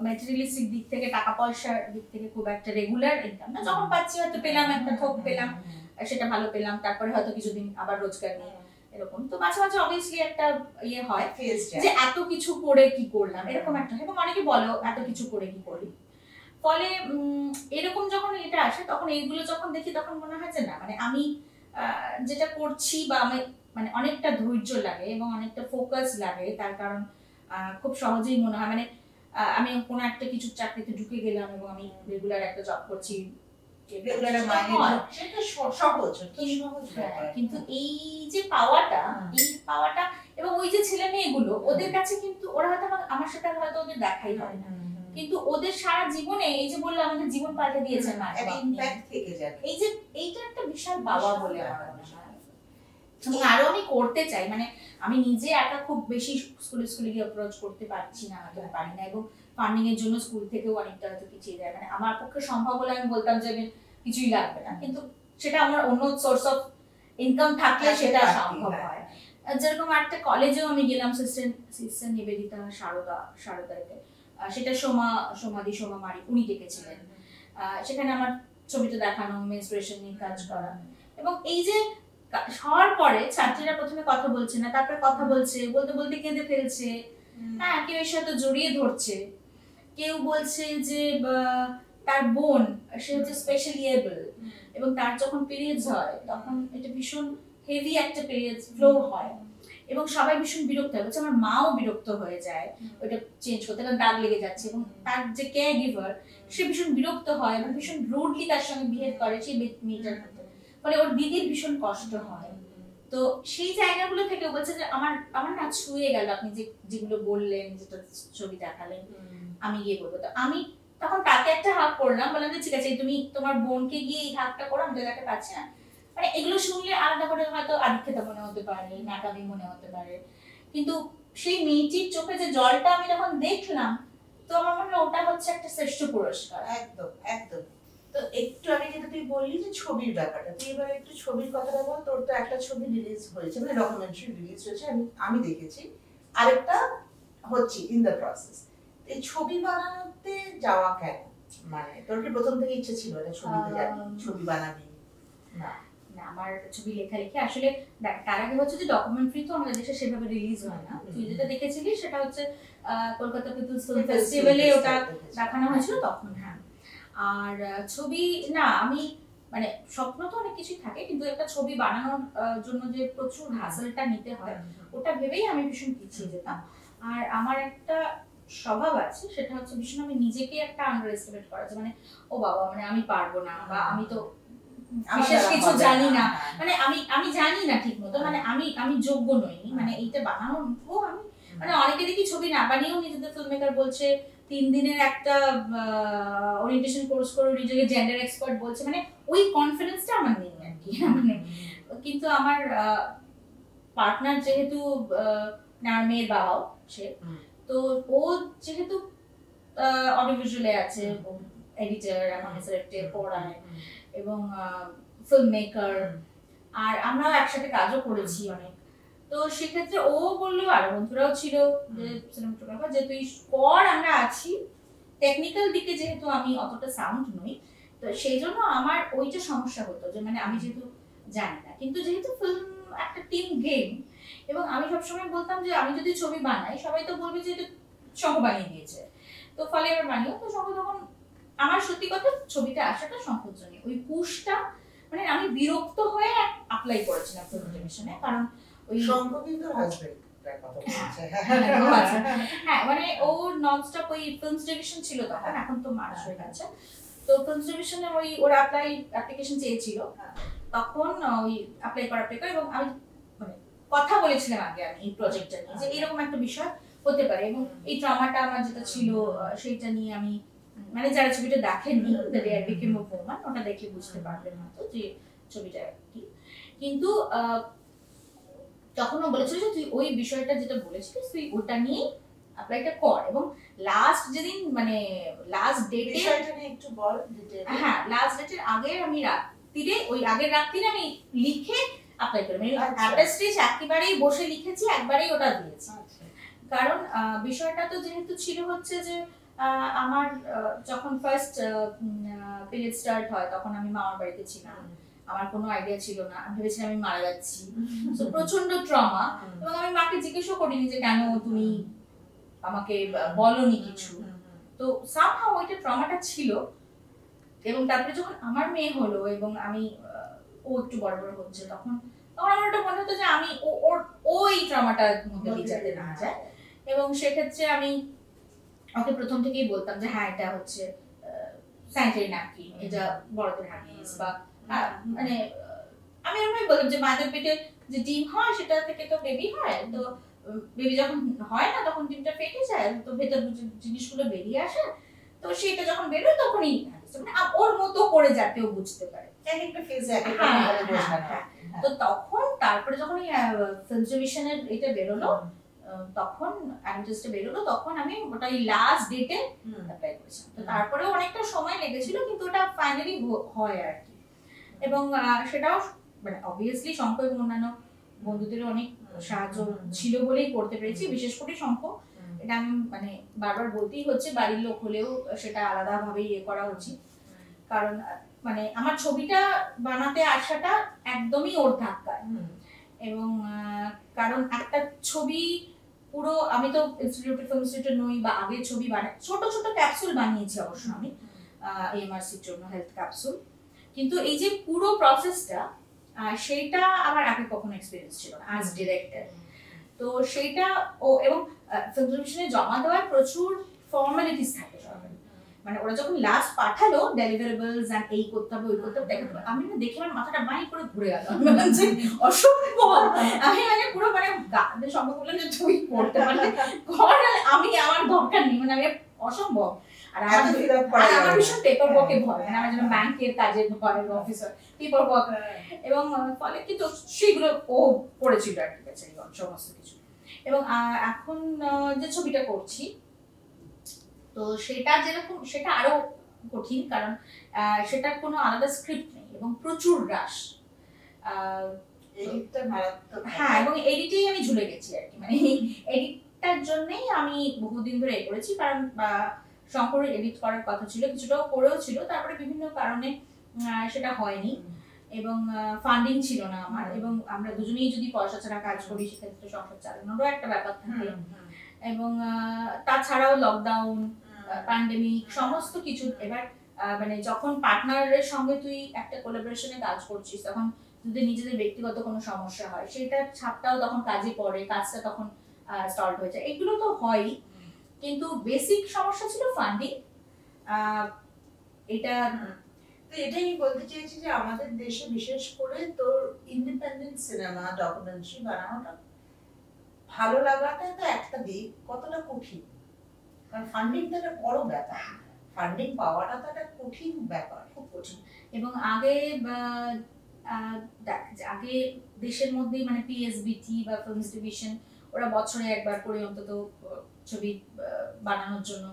ম্যাটেরিয়ালিস্টিক দিক থেকে, টাকা পয়সার দিক থেকে খুব একটা রেগুলার ইনকাম না, যখন পাচ্ছি হয়তো পেলাম, একটা থোক পেলাম, সেটা ভালো পেলাম, তারপরে হয়তো কিছুদিন আবার রোজগার নেই, এরকম। তো মাঝে মাঝে অবভিয়াসলি একটা ইয়ে হয় যে এত কিছু করে কি করলাম, এরকম একটা, এবং অনেকে বলো এত কিছু করে কি করি। ফলে এরকম যখন এটা আসে, তখন এইগুলো যখন দেখি, তখন মনে হয় যে না, মানে আমি যেটা করছি, বা আমি মানে অনেকটা ধৈর্য লাগে এবং অনেকটা ফোকাস লাগে, তার কারণ খুব সহজেই মনে হয়, মানে আমি কোনো একটা কিছু চাকরিতে ঢুকে গেলাম এবং আমি রেগুলার একটা জব করছি, কিন্তু এই যে পাওয়াটা, এবং ওই যে ছেলে মেয়েগুলো, ওদের কাছে কিন্তু ওরা হয়তো আমার সাথে হয়তো ওদের দেখাই হয় না, কিন্তু ওদের সারা জীবনে, এই যে বললাম আমাদের জীবন পাল্টে দিয়েছে, এই যে এইটা একটা বিশাল পাওয়া বলে আমার মনে হয়। এবং আরো আমি করতে চাই, মানে আমি নিজে একা খুব বেশি স্কুলে গিয়ে অ্যাপ্রোচ করতে পারছি না, হয়তো পারি না, এবং ফান্ডিং এর জন্য স্কুল থেকেও অনেকটা হয়তো পিছিয়ে যায়, মানে আমার পক্ষে সম্ভব হলে আমি বলতাম যে কিছুই লাগবে না, কিন্তু সেটা আমার অন্য সোর্স অফ ইনকাম থাকলে সেটা সম্ভব হয়। যেরকম একটা কলেজেও আমি গেলাম, সিস্টার নিবেদিতা শারদাকে, সেটা সোমা মারি উনি ডেকেছিলেন, সেখানে আমার ছবিটা দেখানো, মেনস্ট্রুয়েশন নিয়ে কাজ করা, এবং এই যে হওয়ার পরে ছাত্রীরা প্রথমে কথা বলছে না, তারপরে কথা বলছে, বলতে বলতে কেঁদে ফেলছে, হ্যাঁ, কেউ এর সাথে জড়িয়ে ধরছে, কেউ বলছে যে তার বোন, সে হচ্ছে স্পেশালি এবল, এবং তার যখন পিরিয়ডস হয় তখন এটা ভীষণ হেভি একটা পিরিয়ডস ফ্লো হয়, এবং সবাই ভীষণ বিরক্ত হয়, বলছে আমার মাও বিরক্ত হয়ে যায় ওটা চেঞ্জ করতে, কারণ দাগ লেগে যাচ্ছে, এবং তার যে কেয়ার গিভার সে ভীষণ বিরক্ত হয় এবং ভীষণ রুডলি তার সঙ্গে বিহেভ করে সেই মেয়েটার, ফলে ওর দিদির ভীষণ কষ্ট হয়। তো সেই জায়গাগুলো থেকে বলছে যে আমার না ছুঁয়ে গেল, আপনি যেগুলো বললেন, যেটা ছবি দেখালেন, আমি গিয়ে বলবো। তো আমি তখন তাকে একটা হাক করলাম, বললাম যে ঠিক আছে, তুমি তোমার বোনকে গিয়ে এই হাকটা করো, আমি তাকে পাচ্ছি না। মানে এগুলো শুনলে আলাদা করে হয়তো আদিক্ষেতা মনে হতে পারে, নাকামি মনে হতে পারে, কিন্তু সেই মেয়েটির চোখে যে জলটা আমি যখন দেখলাম, তো আমার মনে হয় ওটা হচ্ছে একটা শ্রেষ্ঠ পুরস্কার। একদম একদম। তো একটু আগে যেটা তুই বললি যে ছবির ব্যাপারটা, তুই এবার একটু ছবির কথাটা বল। তোর তো একটা ছবি রিলিজ হয়েছে, মানে ডকুমেন্টারি রিলিজ হয়েছে, আমি দেখেছি, আরেকটা হচ্ছে ইন দ্য প্রসেস। এই ছবি বানাতে যাওয়া কেন, মানে তোর কি প্রথম থেকে ইচ্ছে ছিল এটা ছবিতে যাবি, ছবি বানাবি? না, আমার ছবি লেখালেখি আসলে তার আগে হচ্ছে যে ডকুমেন্টারি তো আমাদের দেশে সেভাবে রিলিজ হয় না। তুই যেটা দেখেছিলি সেটা হচ্ছে কলকাতা পিপলস ফিল্ম ফেস্টিভ্যালে ওটা দেখানো হয়েছিল তখন। হ্যাঁ, আর ছবি না, আমি মানে স্বপ্ন তো অনেক কিছুই থাকে, কিন্তু একটা ছবি বানানোর জন্য যে প্রচুর হাসেলটা নিতে হয়, ওটা ভেবেই আমি ভীষণ পিছিয়ে যেতাম। আর আমার একটা স্বভাব আছে, সেটা হচ্ছে ভীষণ আমি নিজেকে একটা আন্ডার এস্টিমেট করা, মানে ও বাবা, মানে আমি পারবো না, বা আমি তো বিশেষ কিছু জানি না, মানে আমি জানি না ঠিক মতো, মানে আমি যোগ্য নই, মানে এইটা বানানোর আমি মানে অনেকে দেখি ছবি না বানিয়েও নিজেদের ফিল্ম মেকার বলছে, 3 দিনের একটা ওরিয়েন্টেশন কোর্স করে নিজেকে জেন্ডার এক্সপার্ট বলছে, মানে ওই কনফিডেন্সটা আমার নেই আর কি। মানে কিন্তু আমার পার্টনার যেহেতু আমার মেয়ের বাবাও সে, তো ও যেহেতু অডিওভিজুয়ালে আছে, এডিটর, এখন এসআরএফটে পড়ায় এবং ফিল্ম মেকার, আর আমরাও একসাথে কাজও করেছি অনেক। তো সেক্ষেত্রে ও বললো, আর বন্ধুরাও ছিল যে সিনেমাটোগ্রাফার, যে তুই কর, আমরা আছি। টেকনিক্যাল দিকে যেহেতু আমি অতটা সাউন্ড নই, তো সেই জন্য আমার ওইটা সমস্যা হতো যে মানে আমি যেহেতু জানি না। কিন্তু যেহেতু ফিল্ম একটা টিম গেম, এবং আমি সবসময় বলতাম যে আমি যদি ছবি বানাই সবাই তো বলবে যে এটা শঙ্খ বানিয়ে দিয়েছে, তো ফলে এবার বানিও। তো শঙ্খ তখন আমার সত্যি কথা ছবিটা আসাটা শঙ্খর জন্য, ওই পুশটা, মানে আমি বিরক্ত হয়ে অ্যাপ্লাই করেছিলাম ফিল্ম টেলিভিশনে, কারণ ওই শঙ্খ কিন্তু হাজবেন্ড হ্যাঁ মানে ও ননস্টপ ওই ফিল্মস ডিভিশন ছিল তখন, এখন তো মার্চ হয়ে গেছে। তো ফিল্মস ডিভিশনে ওই ওরা অ্যাপ্লিকেশন চেয়েছিল, তখন ওই অ্যাপ্লাই করা এবং আমি মানে কথা বলেছিলাম আগে আমি এই প্রজেক্টটা নিয়ে যে এরকম একটা বিষয় হতে পারে, এবং এই ট্রমাটা আমার যেটা ছিল সেইটা নিয়ে আমি, মানে যারা ছবিটা দেখেননি the day I became a woman, ওটা দেখে বুঝতে পারবেন হয়তো যে ছবিটা কি। কিন্তু তখন ও বলেছিল যে তুই ওই বিষয়টা যেটা বলেছিলিস তুই ওটা নিয়ে অ্যাপ্লাইটা কর, এবং লাস্ট যেদিন মানে লাস্ট ডেটে বিষয়টা নিয়ে একটু বল ডিটেইলে। হ্যাঁ, লাস্ট ডেটের আগে আমি রাত্রিরে, ওই আগের রাত্রিরে আমি লিখে অ্যাপ্লাই করি, মানে একটা স্টেজ একেবারেই বসে লিখেছি, একবারেই ওটা দিয়েছি। কারণ বিষয়টা তো যেহেতু ছিল হচ্ছে যে আমার যখন ফার্স্ট পিরিয়ড স্টার্ট হয় তখন আমি মামার বাড়িতে ছিলাম, আমার কোনো আইডিয়া ছিল না, আমি ভেবেছিলাম আমি মারা যাচ্ছি, তো প্রচন্ড ট্রমা, এবং আমি মাকে জিজ্ঞেসও করিনি যে কেন তুমি আমাকে বলনি কিছু। তো সামহাউ ওইটা ট্রমাটা ছিল, এবং তারপরে যখন আমার মেয়ে হলো এবং আমি ও একটু বড় বড় হচ্ছে, তখন আমার ওটা মনে হতো যে আমি ওই ট্রমাটার মধ্যে দিয়ে যেতে না যায়, এবং সেক্ষেত্রে আমি ওকে প্রথম থেকেই বলতাম যে হ্যাঁ এটা হচ্ছে স্যানিটারি ন্যাপকিন, এটা বড়দের হাগিস, বা মানে আমি এরকমই বলতাম যে মায়ের পেটে যে ডিম হয় সেটা থেকে তো বেবি হয়, তো বেবি যখন হয় না তখন ডিমটা ফেটে যায়, তো ভেতর জিনিসগুলো বেরিয়ে আসে, তো সেটা যখন বেরোয় তখনই মানে ওর মতো করে যাতেও বুঝতে পারে। তো তখন তারপরে যখন এই ফিল্ম ডিভিশনের এটা বেরোলো, তখন অ্যাডভার্টাইজটা বেরোলো, তখন আমি ওটা লাস্ট ডেটে অ্যাপ্লাই করেছিলাম। তো তারপরেও অনেকটা সময় লেগেছিল, কিন্তু ওটা ফাইনালি হয় আর কি। এবং সেটাও মানে অবভিয়াসলি শঙ্খ এবং অন্যান্য বন্ধুদের অনেক সাহায্য ছিল বলেই করতে পেরেছি, বিশেষ করে শঙ্খ। এটা আমি মানে বারবার বলতেই হচ্ছে, বাড়ির লোক হলেও সেটা আলাদাভাবে ইয়ে করা উচিত, কারণ মানে আমার ছবিটা বানাতে আসাটা একদমই ওর ধাক্কায়, এবং কারণ একটা ছবি পুরো, আমি তো ইনস্টিটিউটে ফিল্ম ইনস্টিটিউটে নই বা আগে ছবি বানাই, ছোট ছোট ক্যাপসুল বানিয়েছি অবশ্য আমি এমআরসির জন্য, হেলথ ক্যাপসুল, কিন্তু এই যে পুরো প্রসেসটা সেইটা আমার আগে কখনো এক্সপেরিয়েন্স ছিল না অ্যাজ ডিরেক্টর। তো সেইটা এবং ফিল্ম ডিভিশনে জমা দেওয়ার প্রচুর ফর্মালিটিস থাকে, মানে ওরা যখন লাস্ট পাঠালো ডেলিভারেবলস এন্ড এই করতে হবে ওই করতে হবে, আমি না দেখে আমার মাথাটা বাই করে ঘুরে গেল, যে অসম্ভব, আমি মানে পুরো মানে গানের সম্ভব বললাম যে তুই করতে পারলে কর, আমি আমার দরকার নেই, মানে আমি অসম্ভব। আর আমার ভীষণ পেপার ওয়ার্কে ভয়, মানে আমার যেন ব্যাংকের কাজের ভয়, অফিসার পেপার ওয়ার্ক, এবং ফলে কিন্তু সেগুলো ও করেছিল আর কি আছে সমস্ত কিছু। এবং এখন যে ছবিটা করছি, তো সেটা যেরকম সেটা আরো কঠিন, কারণ সেটার কোনো আলাদা স্ক্রিপ্ট নেই এবং প্রচুর রাশ, হ্যাঁ, এবং এডিটেই আমি ঝুলে গেছি আর কি, মানে এডিটটার জন্যই আমি বহুদিন ধরে করেছি, কারণ শঙ্করের এডিট করার কথা ছিল, কিছুটাও করেও ছিল, তারপরে বিভিন্ন কারণে সেটা হয়নি, এবং ফান্ডিং ছিল না আমার, এবং আমরা দুজনেই যদি পয়সা ছাড়া কাজ করি সেক্ষেত্রে সংসার চালানোরও একটা ব্যাপার থাকে, এবং তাছাড়াও লকডাউন, প্যান্ডেমিক, সমস্ত কিছু। এবার মানে যখন পার্টনারের সঙ্গে তুই একটা কোলাবোরেশনে কাজ করছিস, তখন যদি নিজেদের ব্যক্তিগত কোনো সমস্যা হয় সেটার ছাপটাও তখন কাজে পড়ে, কাজটা তখন স্টল হয়ে যায়, এগুলো তো হয়ই, কিন্তু বেসিক সমস্যা ছিল ফান্ডিং। এটা তো এটাই বলতে চেয়েছি যে আমাদের দেশে বিশেষ করে তোর ইন্ডিপেন্ডেন্ট সিনেমা ডকুমেন্টারি বানানোটা ভালো লাগাটা তো একটা দিক, কতটা কঠিন, কারণ ফান্ডিং তো একটা বড় ব্যাপার, ফান্ডিং পাওয়াটা তো একটা কঠিন ব্যাপার, খুব কঠিন। এবং আগে আগে দেশের মধ্যেই মানে পিএসবিটি বা ফিল্মস ডিভিশন ওরা বছরে একবার করে অন্তত ছবি বানানোর জন্য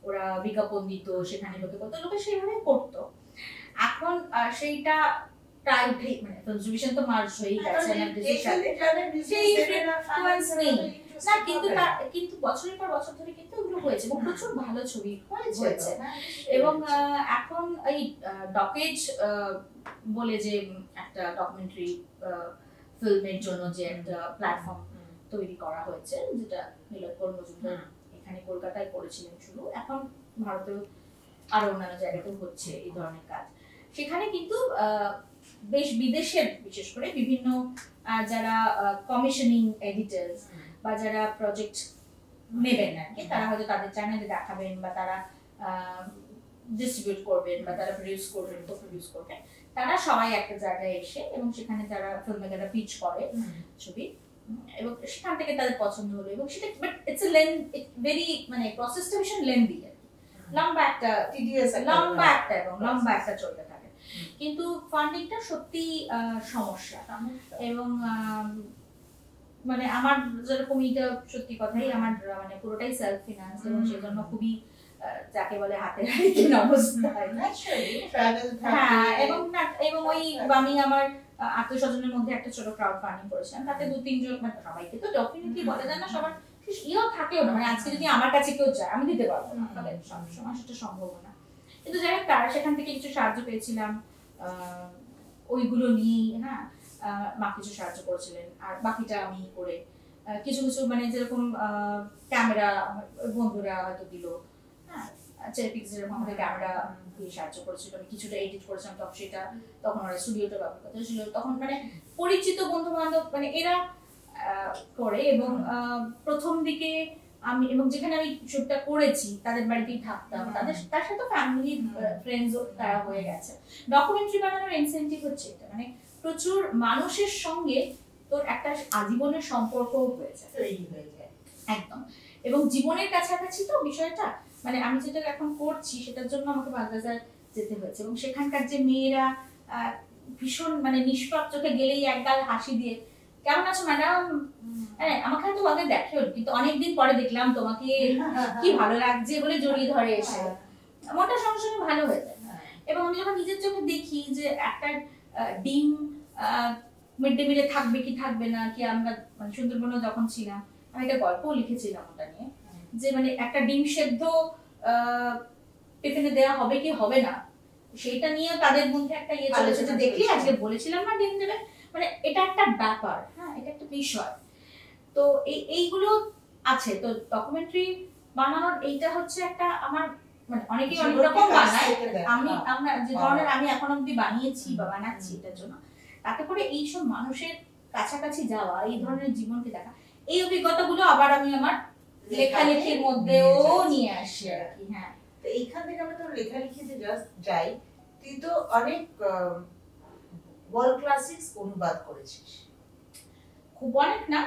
ওরা বিজ্ঞাপন দিত, সেখানে লোকে কত লোকে সেইভাবে করতো। এখন সেইটা প্রায় উঠেই মানে ফিল্মস ডিভিশন তো মার্জ হয়েই গেছে না দেশের সাথে, সেই ইনফ্লুয়েন্স নেই না, কিন্তু বছরের পর বছর ধরে কিন্তু ওগুলো হয়েছে এবং প্রচুর ভালো ছবি হয়েছে। এবং এখন এই ডকেজ বলে যে একটা ডকুমেন্টারি ফিল্মের জন্য যে একটা প্ল্যাটফর্ম তৈরি করা হয়েছে, যেটা নীলোৎপল মজুমদার এখানে কলকাতায় করেছিলেন শুরু, এখন ভারতেও আরো অন্যান্য জায়গাতেও হচ্ছে এই ধরনের কাজ। সেখানে কিন্তু বেশ বিদেশের বিশেষ করে বিভিন্ন যারা কমিশনিং এডিটরস বা যারা প্রজেক্ট নেবেন আর কি, তারা হয়তো তাদের চ্যানেলে দেখাবেন বা তারা ডিস্ট্রিবিউট করবেন বা তারা প্রডিউস করবেন, তারা সবাই একটা জায়গায় এসে এবং সেখানে তারা ফিল্ম মেকাররা পিচ করে ছবি, এবং সেখান থেকে তাদের পছন্দ হলো এবং সেটা বাট ইটস এ ভেরি মানে প্রসেসটা ভীষণ লেন্দি আর কি, লম্বা একটা এবং লম্বা একটা চলতে থাকে। কিন্তু ফান্ডিংটা সত্যি সমস্যা। এবং মানে আমার যেরকম এটা সত্যি কথাই, আমার মানে পুরোটাই সেলফ ফিনান্স এবং সেজন্য খুবই যাকে বলে হাতের হারিকেন অবস্থা। হ্যাঁ, এবং ওই আমি আমার আত্মীয়-স্বজনের মধ্যে একটা ছোট ক্রাউড ফান্ডিং করেছিলাম, তাতে 2-3 জন, মানে সবাইকে তো ডেফিনেটলি বলা যায় না, সবার ইয়েও থাকেও না, মানে আজকে যদি আমার কাছে কেউ যায় আমি দিতে পারবো না, তাহলে সবসময় সেটা সম্ভব না। কিন্তু যাই হোক, তারা সেখান থেকে কিছু সাহায্য পেয়েছিলাম ওইগুলো নিয়েই। হ্যাঁ, মা কিছু সাহায্য করেছিলেন আর বাকিটা আমি করে কিছু কিছু মানে যেরকম ক্যামেরা বন্ধুরা হয়তো দিল, হ্যাঁ, চেরিপিক্সের আমাদের ক্যামেরা দিয়ে সাহায্য করেছিল, আমি কিছুটা এডিট করেছিলাম, তখন সেটা তখন ওরা স্টুডিওটা ব্যবহার করতে ছিল, তখন মানে পরিচিত বন্ধু বান্ধব মানে এরা করে। এবং প্রথম দিকে আমি এবং যেখানে আমি শুটটা করেছি তাদের বাড়িতেই থাকতাম, তার সাথে ফ্যামিলি ফ্রেন্ডসও তারা হয়ে গেছে। ডকুমেন্টারি বানানোর ইনসেন্টিভ হচ্ছে এটা, মানে প্রচুর মানুষের সঙ্গে তোর একটা আজীবনের সম্পর্কও হয়েছে, তৈরি হয়ে যায় একদম। এবং জীবনের কাছাকাছি তো বিষয়টা, মানে আমি যেটা এখন করছি সেটার জন্য আমাকে বাগবাজার যেতে হয়েছে এবং সেখানকার যে মেয়েরা ভীষণ মানে নিষ্পাপ চোখে গেলেই একগাল হাসি দিয়ে কেমন আছো ম্যাডাম, আমাকে হয়তো আগে দেখেও কিন্তু অনেকদিন পরে দেখলাম তোমাকে, কি ভালো লাগছে বলে জড়িয়ে ধরে এসে মনটা সঙ্গে সঙ্গে ভালো হয়ে যায়। এবং আমি যখন নিজের চোখে দেখি যে একটা ডিম মিড ডে মিলে থাকবে কি থাকবে না, কি আমরা মানে সুন্দরবনে যখন ছিলাম আমি একটা গল্প লিখেছিলাম ওটা নিয়ে, যে মানে একটা ডিম সেদ্ধ টিফিনে দেওয়া হবে কি হবে না, সেইটা নিয়ে তাদের মধ্যে একটা ইয়ে চলেছে যে দেখলি আজকে বলেছিলাম না ডিম দেবে, মানে এটা একটা ব্যাপার। হ্যাঁ, এটা একটা বিষয়। তো এইগুলো আছে। তো ডকুমেন্টারি বানানোর এইটা হচ্ছে একটা আমার মানে অনেকেই অনেক রকম বানায়, আমরা যে ধরনের আমি এখন অবধি বানিয়েছি বা বানাচ্ছি এটার জন্য, তাতে করে এইসব মানুষের কাছাকাছি যাওয়া, এই ধরনের জীবনকে দেখা, এই অভিজ্ঞতাগুলো আবার আমি আমার লেখালেখির মধ্যেও নিয়ে আসি আর কি। হ্যাঁ, তো এইখান থেকে আমরা তো লেখালেখিতে জাস্ট যাই, তুই তো অনেক ওয়ার্ল্ড ক্লাসিক অনুবাদ করেছিস, খুব অনেক না,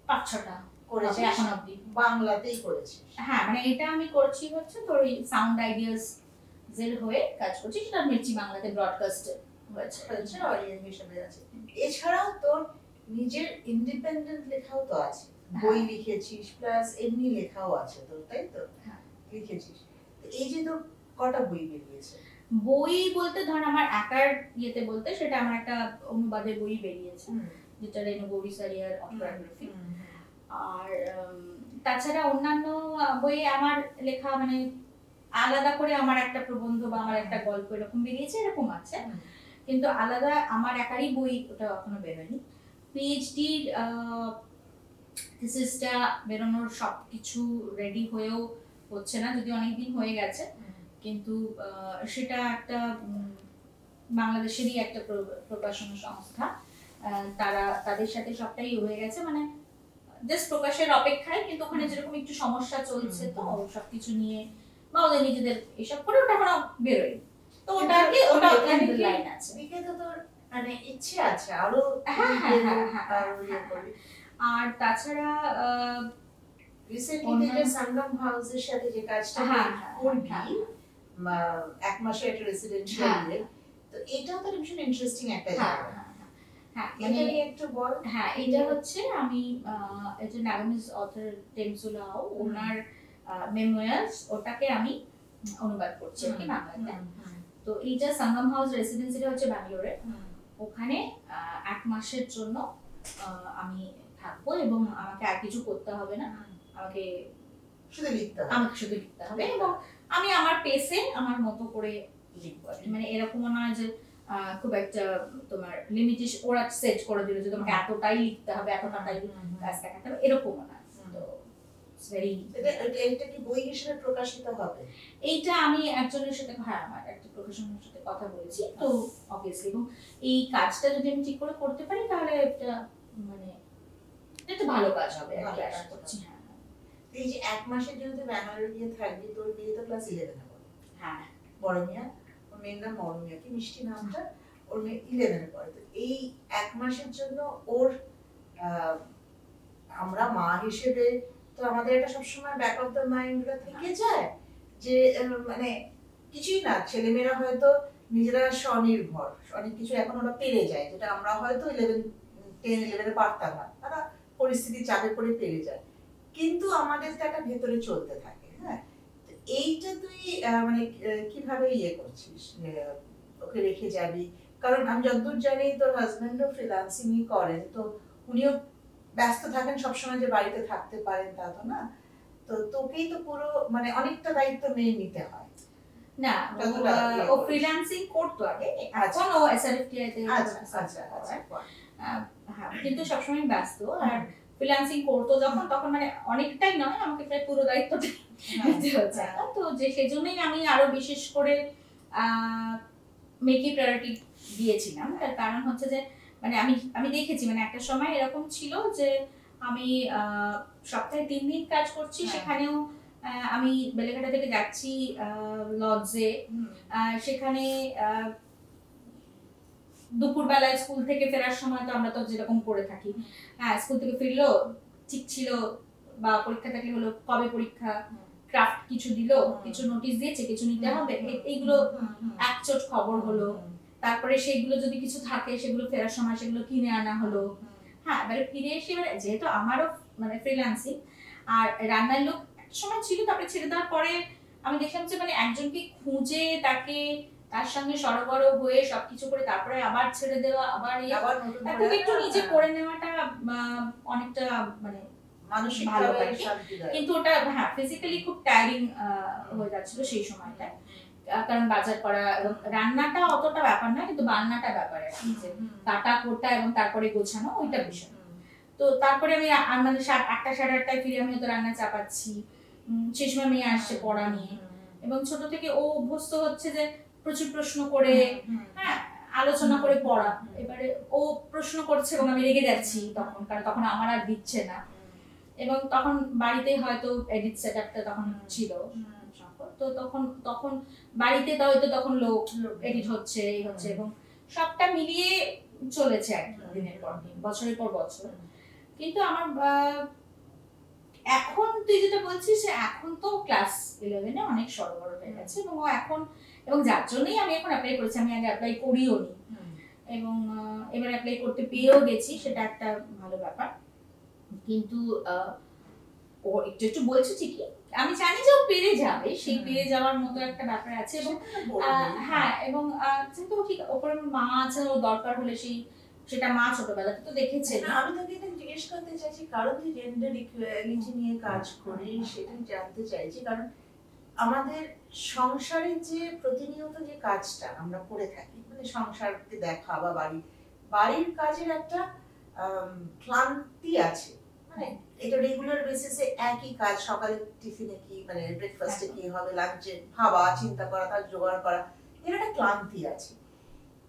5-6টা করেছি এখন অবধি, বাংলাতেই করেছিস। হ্যাঁ, মানে এটা আমি করছি হচ্ছে তোর এই সাউন্ড আইডিয়াস এর হয়ে কাজ করছি, সেটা মির্চি বাংলাতে ব্রডকাস্ট হয়েছে অডিয়েন্স হিসেবে আছে। এছাড়াও তোর নিজের ইন্ডিপেন্ডেন্ট লেখাও তো আছে, বই লিখেছিস প্লাস এমনি লেখাও আছে তোর, তাই তো? হ্যাঁ, লিখেছিস। এই যে তোর কটা বই বেরিয়েছে? বই বলতে ধর আমার একার ইয়েতে বলতে সেটা আমার একটা অনুবাদের বই বেরিয়েছে, যেটা রেনু গৌরী সারিয়ার অটোবায়োগ্রাফি। আর তাছাড়া অন্যান্য বইয়ে আমার লেখা মানে আলাদা করে আমার একটা প্রবন্ধ বা আমার একটা গল্প এরকম বেরিয়েছে, এরকম আছে, কিন্তু আলাদা আমার একারই বই ওটা এখনো বেরোয়নি। পিএইচডির থিসিসটা বেরোনোর সবকিছু রেডি হয়েও হচ্ছে না, যদি অনেকদিন হয়ে গেছে, কিন্তু সেটা একটা বাংলাদেশেরই একটা প্রকাশনা সংস্থা, তাদের সাথে সবটাই হয়ে গেছে, মানে জাস্ট প্রকাশের অপেক্ষায়, কিন্তু ওখানে যেরকম একটু সমস্যা চলছে তো সবকিছু নিয়ে বা ওদের নিজেদের এসব করে ওটা এখনো বেরোয়, তো ওটাকে ওটা লাইন আছে। তো তোর মানে ইচ্ছে আছে আরো? হ্যাঁ, আর তাছাড়া রিসেন্টলি যে সঙ্গম হাউসের সাথে যে কাজটা করবি, 1 মাসের একটা রেসিডেন্সিয়াল ইয়ে, তো এটাও তো ভীষণ ইন্টারেস্টিং একটা জায়গা। হ্যাঁ মানে একটু বল। হ্যাঁ, এটা হচ্ছে আমি এটা নাগামিজ অথর টেমসুলাও ওনার মেমোয়ার্স, ওটাকে আমি অনুবাদ করছি আর কি বাংলাতে। তো এইটা সঙ্গম হাউস রেসিডেন্সিটা হচ্ছে ব্যাঙ্গালোরে, ওখানে 1 মাসের জন্য আমি থাকবো এবং আমাকে আর কিছু করতে হবে না, আমাকে শুধু লিখতে হবে এবং আমি আমার পেসে আমার মতো করে লিখবো। মানে এরকম নয় যে খুব একটা তোমার লিমিটেশন ওরা সেট করে দিল যে তোমাকে এতটাই লিখতে হবে, এতটাই কাজ দেখাতে হবে, এরকম না। তো এটা কি বই হিসেবে প্রকাশিত হবে? এইটা আমি একজনের সাথে, হ্যাঁ আমার একটা প্রফেশনালের সাথে কথা বলেছি, তো অবভিয়াসলি এবং এই কাজটা যদি আমি ঠিক করে করতে পারি তাহলে এটা মানে এটা ভালো কাজ হবে আর কি আশা করছি। হ্যাঁ, এই যে 1 মাসের জন্য তুই ব্যাঙ্গালোরে গিয়ে থাকবি, তোর মেয়ে তো ক্লাস 11 এ পড়ে। হ্যাঁ, বড় মিয়া, ওর মেয়ের নাম মরমিয়া, কি মিষ্টি নামটা, ওর মেয়ে 11 এ পড়ে। তো এই 1 মাসের জন্য ওর আমরা মা হিসেবে তো আমাদের এটা সবসময় ব্যাক অফ দ্য মাইন্ড থেকে যায় যে মানে কিছুই না, ছেলেমেয়েরা হয়তো নিজেরা স্বনির্ভর, অনেক কিছু এখন ওরা পেরে যায়, যেটা আমরা হয়তো 10-11 পারতাম না, তারা পরিস্থিতি চাপে পড়ে পেরে যায়, কিন্তু আমাদের তো একটা ভেতরে চলতে থাকে। হ্যাঁ, এইটা তুই মানে কিভাবে ইয়ে করছিস, ওকে রেখে যাবি? কারণ আমি যতদূর জানি তোর হাজবেন্ডও ফ্রিল্যান্সিংই করেন, তো উনিও ব্যস্ত থাকেন সবসময় যে বাড়িতে থাকতে পারেন তা তো না, তো তোকেই তো পুরো মানে অনেকটা দায়িত্ব মেয়ে নিতে হয়। না, ও ফ্রিল্যান্সিং করতো আগে, এখন ও এসএলএফটিআই তে। হ্যাঁ, কিন্তু সবসময় ব্যস্ত। আর ফ্রিল্যান্সিং করতো যখন, তখন মানে অনেকটাই নয়, আমাকে প্রায় পুরো দায়িত্বটা নিতে হচ্ছে। তো যে সেজন্যই আমি আরো বিশেষ করে মেকি প্রায়োরিটি দিয়েছিলাম। তার কারণ হচ্ছে যে মানে আমি দেখেছি মানে একটা সময় এরকম ছিল যে আমি সপ্তাহে 3 দিন কাজ করছি, সেখানেও আমি বেলেঘাটা থেকে যাচ্ছি লজে, সেখানে দুপুরবেলায় স্কুল থেকে ফেরার সময় তো আমরা তো যেরকম করে থাকি, হ্যাঁ স্কুল থেকে ফিরলো ঠিক ছিল, বা পরীক্ষা থাকলে হলো কবে পরীক্ষা, ক্রাফট কিছু দিল, কিছু নোটিশ দিয়েছে, কিছু নিতে হবে, এইগুলো একচোট খবর হলো। তারপরে সেইগুলো যদি কিছু থাকে সেগুলো ফেরার সময় সেগুলো কিনে আনা হলো। হ্যাঁ, এবারে ফিরে এসে যেহেতু আমারও মানে ফ্রিল্যান্সিং আর রান্নার লোক একটা সময় ছিল, তারপরে ছেড়ে দেওয়ার পরে আমি দেখলাম যে মানে একজনকে খুঁজে তাকে তার সঙ্গে সরবরাহ হয়ে সবকিছু করে তারপরে আবার ছেড়ে দেওয়া, আবার একটু নিজে করে নেওয়াটা অনেকটা মানে মানসিক ভালো লাগে, কিন্তু ওটা হ্যাঁ ফিজিক্যালি খুব টায়ারিং হয়ে যাচ্ছিল সেই সময়টায়। কারণ বাজার করা এবং রান্নাটা অতটা ব্যাপার না, কিন্তু বান্নাটা ব্যাপার আর কি, যে কাটা কোটা এবং তারপরে গোছানো ওইটা বিষয়। তো তারপরে আমি আমাদের 8টা 8:30টায় ফিরে আমি তো রান্না চাপাচ্ছি, সেই সময় মেয়ে আসছে পড়া নিয়ে, এবং ছোট থেকে ও অভ্যস্ত হচ্ছে যে প্রচুর প্রশ্ন করে, হ্যাঁ আলোচনা করে পড়া। এবারে ও প্রশ্ন করছে এবং আমি রেগে যাচ্ছি তখন, কারণ তখন আমার আর দিচ্ছে না, এবং তখন বাড়িতে হয়তো এডিট সেটআপটা তখন ছিল, তো তখন বাড়িতে হয়তো তখন লোক এডিট হচ্ছে এই হচ্ছে, এবং সবটা মিলিয়ে চলেছে আর কি দিনের পর দিন, বছরের পর বছর। কিন্তু আমার এখন তুই যেটা বলছিস, এখন তো ক্লাস 11-এ অনেক সরবরাহ হয়ে গেছে, এবং ও এখন, এবং যার জন্যই আমি এখন অ্যাপ্লাই করেছি, আমি আগে অ্যাপ্লাই করিও নি, এবং এবার অ্যাপ্লাই করতে পেয়েও গেছি, সেটা একটা ভালো ব্যাপার। কিন্তু ও একটু একটু বলছে ঠিকই, আমি জানি যে ও পেরে যাবে, সেই পেরে যাওয়ার মতো একটা ব্যাপার আছে, এবং হ্যাঁ, এবং যেহেতু ঠিক ওপরে মা আছে, ও দরকার হলে সেটা মা ছোটবেলাতে তো দেখেছে। আমি তোকে এটা জিজ্ঞেস করতে চাইছি, কারণ তুই জেন্ডার ইকুয়ালিটি নিয়ে কাজ করিস, সেটাই জানতে চাইছি। কারণ আমাদের সংসারে যে প্রতিনিয়ত যে কাজটা আমরা করে থাকি, মানে সংসারকে দেখা বা বাড়ির কাজের একটা ক্লান্তি আছে, মানে এটা রেগুলার বেসিসে একই কাজ, সকালে টিফিনে কি মানে ব্রেকফাস্টে কি হবে, লাঞ্চে ভাবা চিন্তা করা, তার জোগাড় করা, এর একটা ক্লান্তি আছে।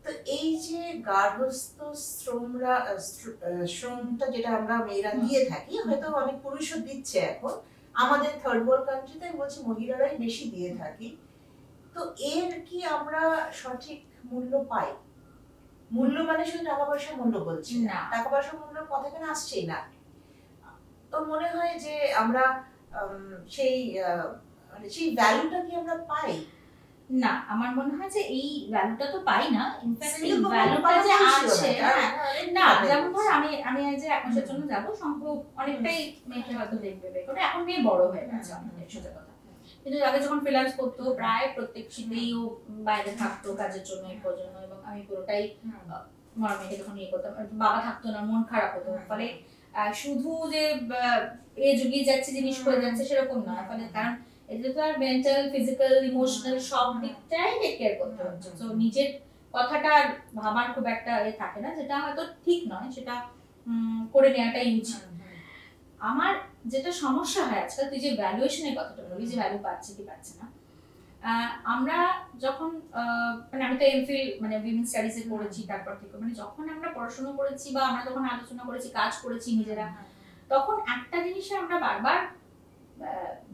তো এই যে গার্হস্থ শ্রমটা যেটা আমরা মেয়েরা দিয়ে থাকি, হয়তো অনেক পুরুষও দিচ্ছে এখন, আমাদের থার্ড ওয়ার্ল্ড কান্ট্রিতে বলছি মহিলারাই বেশি দিয়ে থাকি, তো এর কি আমরা সঠিক মূল্য পাই? মূল্য মানে শুধু টাকা পয়সা মূল্য বলছি না, টাকা পয়সা মূল্যের কথা কেন আসছেই না, তো মনে হয় যে আমরা সেই মানে সেই ভ্যালুটা কি আমরা পাই? না, আমার মনে হয় যে এই ভ্যালুটা তো পাই না, ইনফ্যাক্ট এই Single ভ্যালুটা যে আছে, না না যেমন ধর আমি এই যে 1 মাসের জন্য যাব, সম্ভব অনেকটাই মেয়েকে হয়তো দেখবে করে, এখন মেয়ে বড় হয়ে গেছে অনেকটাই, সোজা কথা। কিন্তু আগে যখন ফ্রিল্যান্স করতো প্রায় প্রত্যেক শীতেই ও বাইরে থাকতো কাজের জন্য, এর জন্য, এবং আমি পুরোটাই আমার মেয়েকে যখন ইয়ে করতাম, বাবা থাকতো না, মন খারাপ হতো। ফলে শুধু যে এ যুগিয়ে যাচ্ছে জিনিস হয়ে যাচ্ছে সেরকম নয়, ফলে কারণ এটা তো আর মেন্টাল, ফিজিক্যাল, ইমোশনাল সব দিকটাই টেক কেয়ার করতে হচ্ছে। তো নিজের কথাটা ভাবার খুব একটা এ থাকে না, যেটা হয়তো ঠিক নয়, সেটা করে নেওয়াটাই উচিত। আমার যেটা সমস্যা হয় আজকাল, তুই যে ভ্যালুয়েশনের কথাটা বলি, যে ভ্যালু পাচ্ছে কি পাচ্ছে না, আমরা যখন মানে আমি তো এমফিল মানে উইমেন স্টাডিজে পড়েছি, তারপর থেকে মানে যখন আমরা পড়াশোনা করেছি বা আমরা যখন আলোচনা করেছি, কাজ করেছি নিজেরা, তখন একটা জিনিসে আমরা বারবার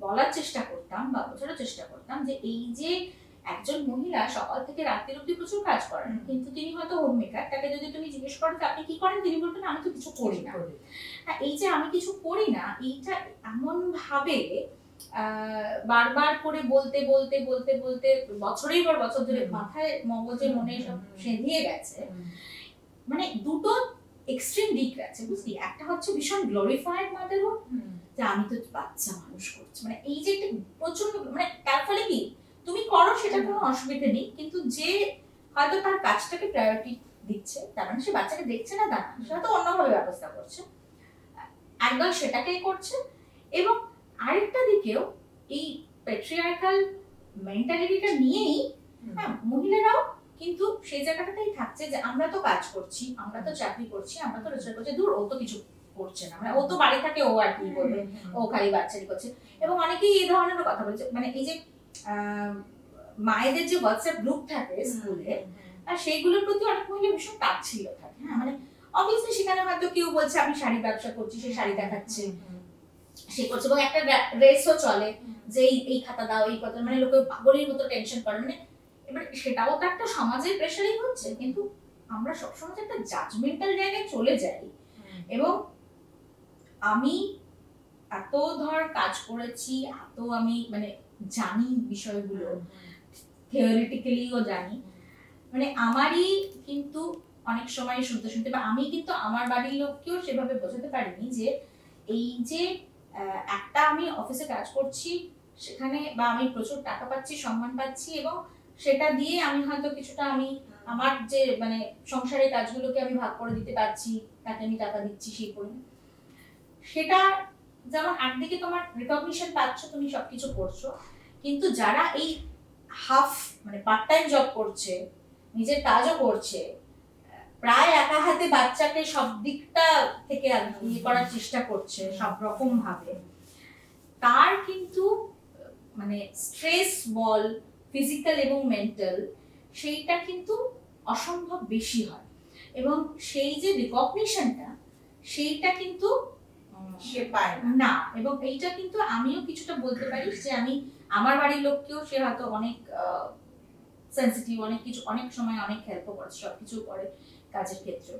বলার চেষ্টা করতাম বা বোঝানোর চেষ্টা করতাম যে এই যে একজন মহিলা সকাল থেকে রাত্রি অবধি প্রচুর কাজ করেন, কিন্তু তিনি হয়তো হোম মেকার, তাকে যদি তুমি জিজ্ঞেস করো যে আপনি কি করেন, তিনি বলবেন আমি তো কিছু করি না। এই যে আমি কিছু করি না, এইটা এমন ভাবে বারবার করে বলতে বলতে বলতে বলতে বছরের পর বছর ধরে মাথায় মগজে মনে সব সেঁধিয়ে গেছে। মানে দুটো এক্সট্রিম দিক আছে, বুঝলি? একটা হচ্ছে ভীষণ গ্লোরিফাইড মাদারহুড, যে আমি তো বাচ্চা মানুষ করছি, মানে এই যে প্রচন্ড, মানে তার ফলে কি তুমি করো সেটা কোনো অসুবিধা নেই, কিন্তু যে হয়তো তার কাজটাকে প্রায়োরিটি দিচ্ছে, তার মানে সে বাচ্চাকে দেখছে না, তা না, সেটা তো অন্যভাবে ব্যবস্থা করছে, একদল সেটাকেই করছে। এবং আরেকটা দিকেও এই প্যাট্রিয়ার্কাল মেন্টালিটিটা নিয়েই মহিলারাও কিন্তু সেই জায়গাটাতেই থাকছে যে আমরা তো কাজ করছি, আমরা তো চাকরি করছি, আমরা তো রোজগার করছি, দূর ও তো কিছু করছে না, মানে ও তো বাড়ি থাকে, ও আর কি করবে, ও খালি বাচ্চাই করছে। এবং অনেকেই এই ধরনের কথা বলছে, মানে এই যে মায়েদের যে হোয়াটসঅ্যাপ গ্রুপ থাকে স্কুলে, আর সেইগুলোর প্রতি অনেক মহিলা ভীষণ তাচ্ছিল্য থাকে। হ্যাঁ, মানে অবভিয়াসলি সেখানে হয়তো কেউ বলছে আমি শাড়ি ব্যবসা করছি, সে শাড়ি দেখাচ্ছে, সে করছে, এবং একটা রেসও চলে যে এই খাতা দাও, এই কথা, মানে লোকে পাগলের মতো টেনশন করে। মানে এবার সেটাও তো একটা সমাজের প্রেশারই হচ্ছে, কিন্তু আমরা সবসময় একটা জাজমেন্টাল জায়গায় চলে যাই। এবং আমি এত ধর কাজ করেছি, এত আমি মানে জানি বিষয়গুলো, থিওরিটিক্যালিও জানি, মানে আমারই কিন্তু অনেক সময় শুনতে শুনতে, বা আমি কিন্তু আমার বাড়ির লোককেও সেভাবে বোঝাতে পারিনি যে এই যে একটা আমি অফিসে কাজ করছি সেখানে, বা আমি প্রচুর টাকা পাচ্ছি, সম্মান পাচ্ছি, এবং সেটা দিয়ে আমি হয়তো কিছুটা আমি আমার যে মানে সংসারের কাজগুলোকে আমি ভাগ করে দিতে পারছি, তাকে আমি টাকা দিচ্ছি, সেই পরিমাণ সেটা যেমন একদিকে তোমার রিকগনিশন পাচ্ছ, তুমি সবকিছু করছো, কিন্তু যারা এই হাফ মানে পার্ট টাইম জব করছে, নিজের কাজও করছে, প্রায় একা হাতে বাচ্চাকে সব দিকটা থেকে ইয়ে করার চেষ্টা করছে সব রকম ভাবে, তার কিন্তু মানে স্ট্রেস বল, ফিজিক্যাল এবং মেন্টাল, সেইটা কিন্তু অসম্ভব বেশি হয়। এবং সেই যে রিকগনিশনটা, সেইটা কিন্তু সে পায় না। এবং এইটা কিন্তু আমিও কিছুটা বলতে পারি যে আমি আমার বাড়ির লোককেও, সে হয়তো অনেক সেনসিটিভ, অনেক কিছু, অনেক সময় অনেক হেল্প করে, সবকিছু করে কাজের ক্ষেত্রে,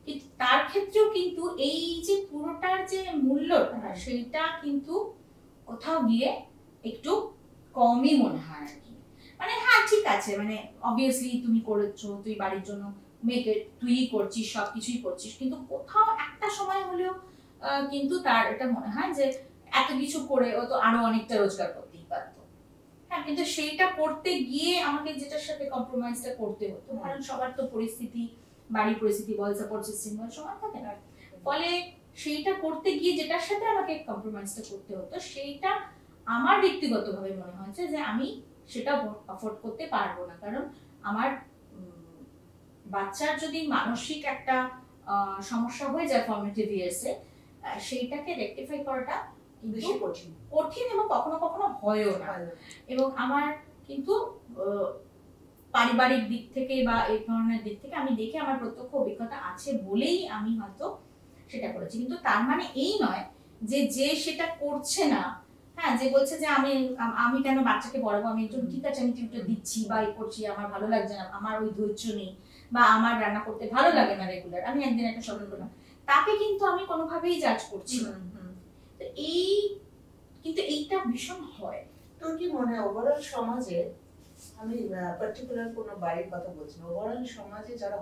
কিন্তু তার ক্ষেত্রেও কিন্তু এই যে পুরোটার যে মূল্যটা, সেইটা কিন্তু কোথাও গিয়ে একটু কমই মনে হয় আর কি। মানে হ্যাঁ ঠিক আছে, মানে অবভিয়াসলি তুমি করেছো, তুই বাড়ির জন্য মেয়েকে তুই করছিস, সবকিছুই করছিস, কিন্তু কোথাও একটা সময় হলেও কিন্তু তার এটা মনে হয় যে এত কিছু করে ও তো আরো অনেকটা রোজগার করতেই পারতো। হ্যাঁ, কিন্তু সেইটা করতে গিয়ে আমাকে যেটার সাথে কম্প্রোমাইজটা করতে হতো, কারণ সবার তো পরিস্থিতি, বাড়ির পরিস্থিতি বল, সাপোর্ট সিস্টেম বল, সমান থাকে না। ফলে সেইটা করতে গিয়ে যেটার সাথে আমাকে কম্প্রোমাইজটা করতে হতো, সেইটা আমার ব্যক্তিগতভাবে মনে হয়েছে যে আমি সেটা অ্যাফোর্ড করতে পারবো না, কারণ আমার বাচ্চার যদি মানসিক একটা সমস্যা হয়ে যায় ফর্মেটিভ ইয়ার্সে, সেইটাকে রেকটিফাই করাটা বেশি কঠিন এবং কখনো কখনো হয়ও না। এবং আমার কিন্তু পারিবারিক দিক থেকে বা এই ধরনের দিক থেকে আমি দেখে আমার প্রত্যক্ষ অভিজ্ঞতা আছে বলেই আমি হয়তো সেটা করেছি। কিন্তু তার মানে এই নয় যে যে সেটা করছে না, হ্যাঁ, যে বলছে যে আমি কেন বাচ্চাকে পড়াবো, আমি একজন ঠিক আছে আমি টিউটর দিচ্ছি বা এই করছি, আমার ভালো লাগছে না, আমার ওই ধৈর্য নেই, বা আমার রান্না করতে ভালো লাগে না রেগুলার, আমি একদিন একটা সফল করলাম, তাকে কিন্তু আমি কোনোভাবেই জাজ করছি না। তো এই কিন্তু এইটা ভীষণ হয়। তোর কি মনে হয় ওভারঅল সমাজে, আমি পার্টিকুলার কোনো বাড়ির কথা বলছি না, ওভারঅল সমাজে যারা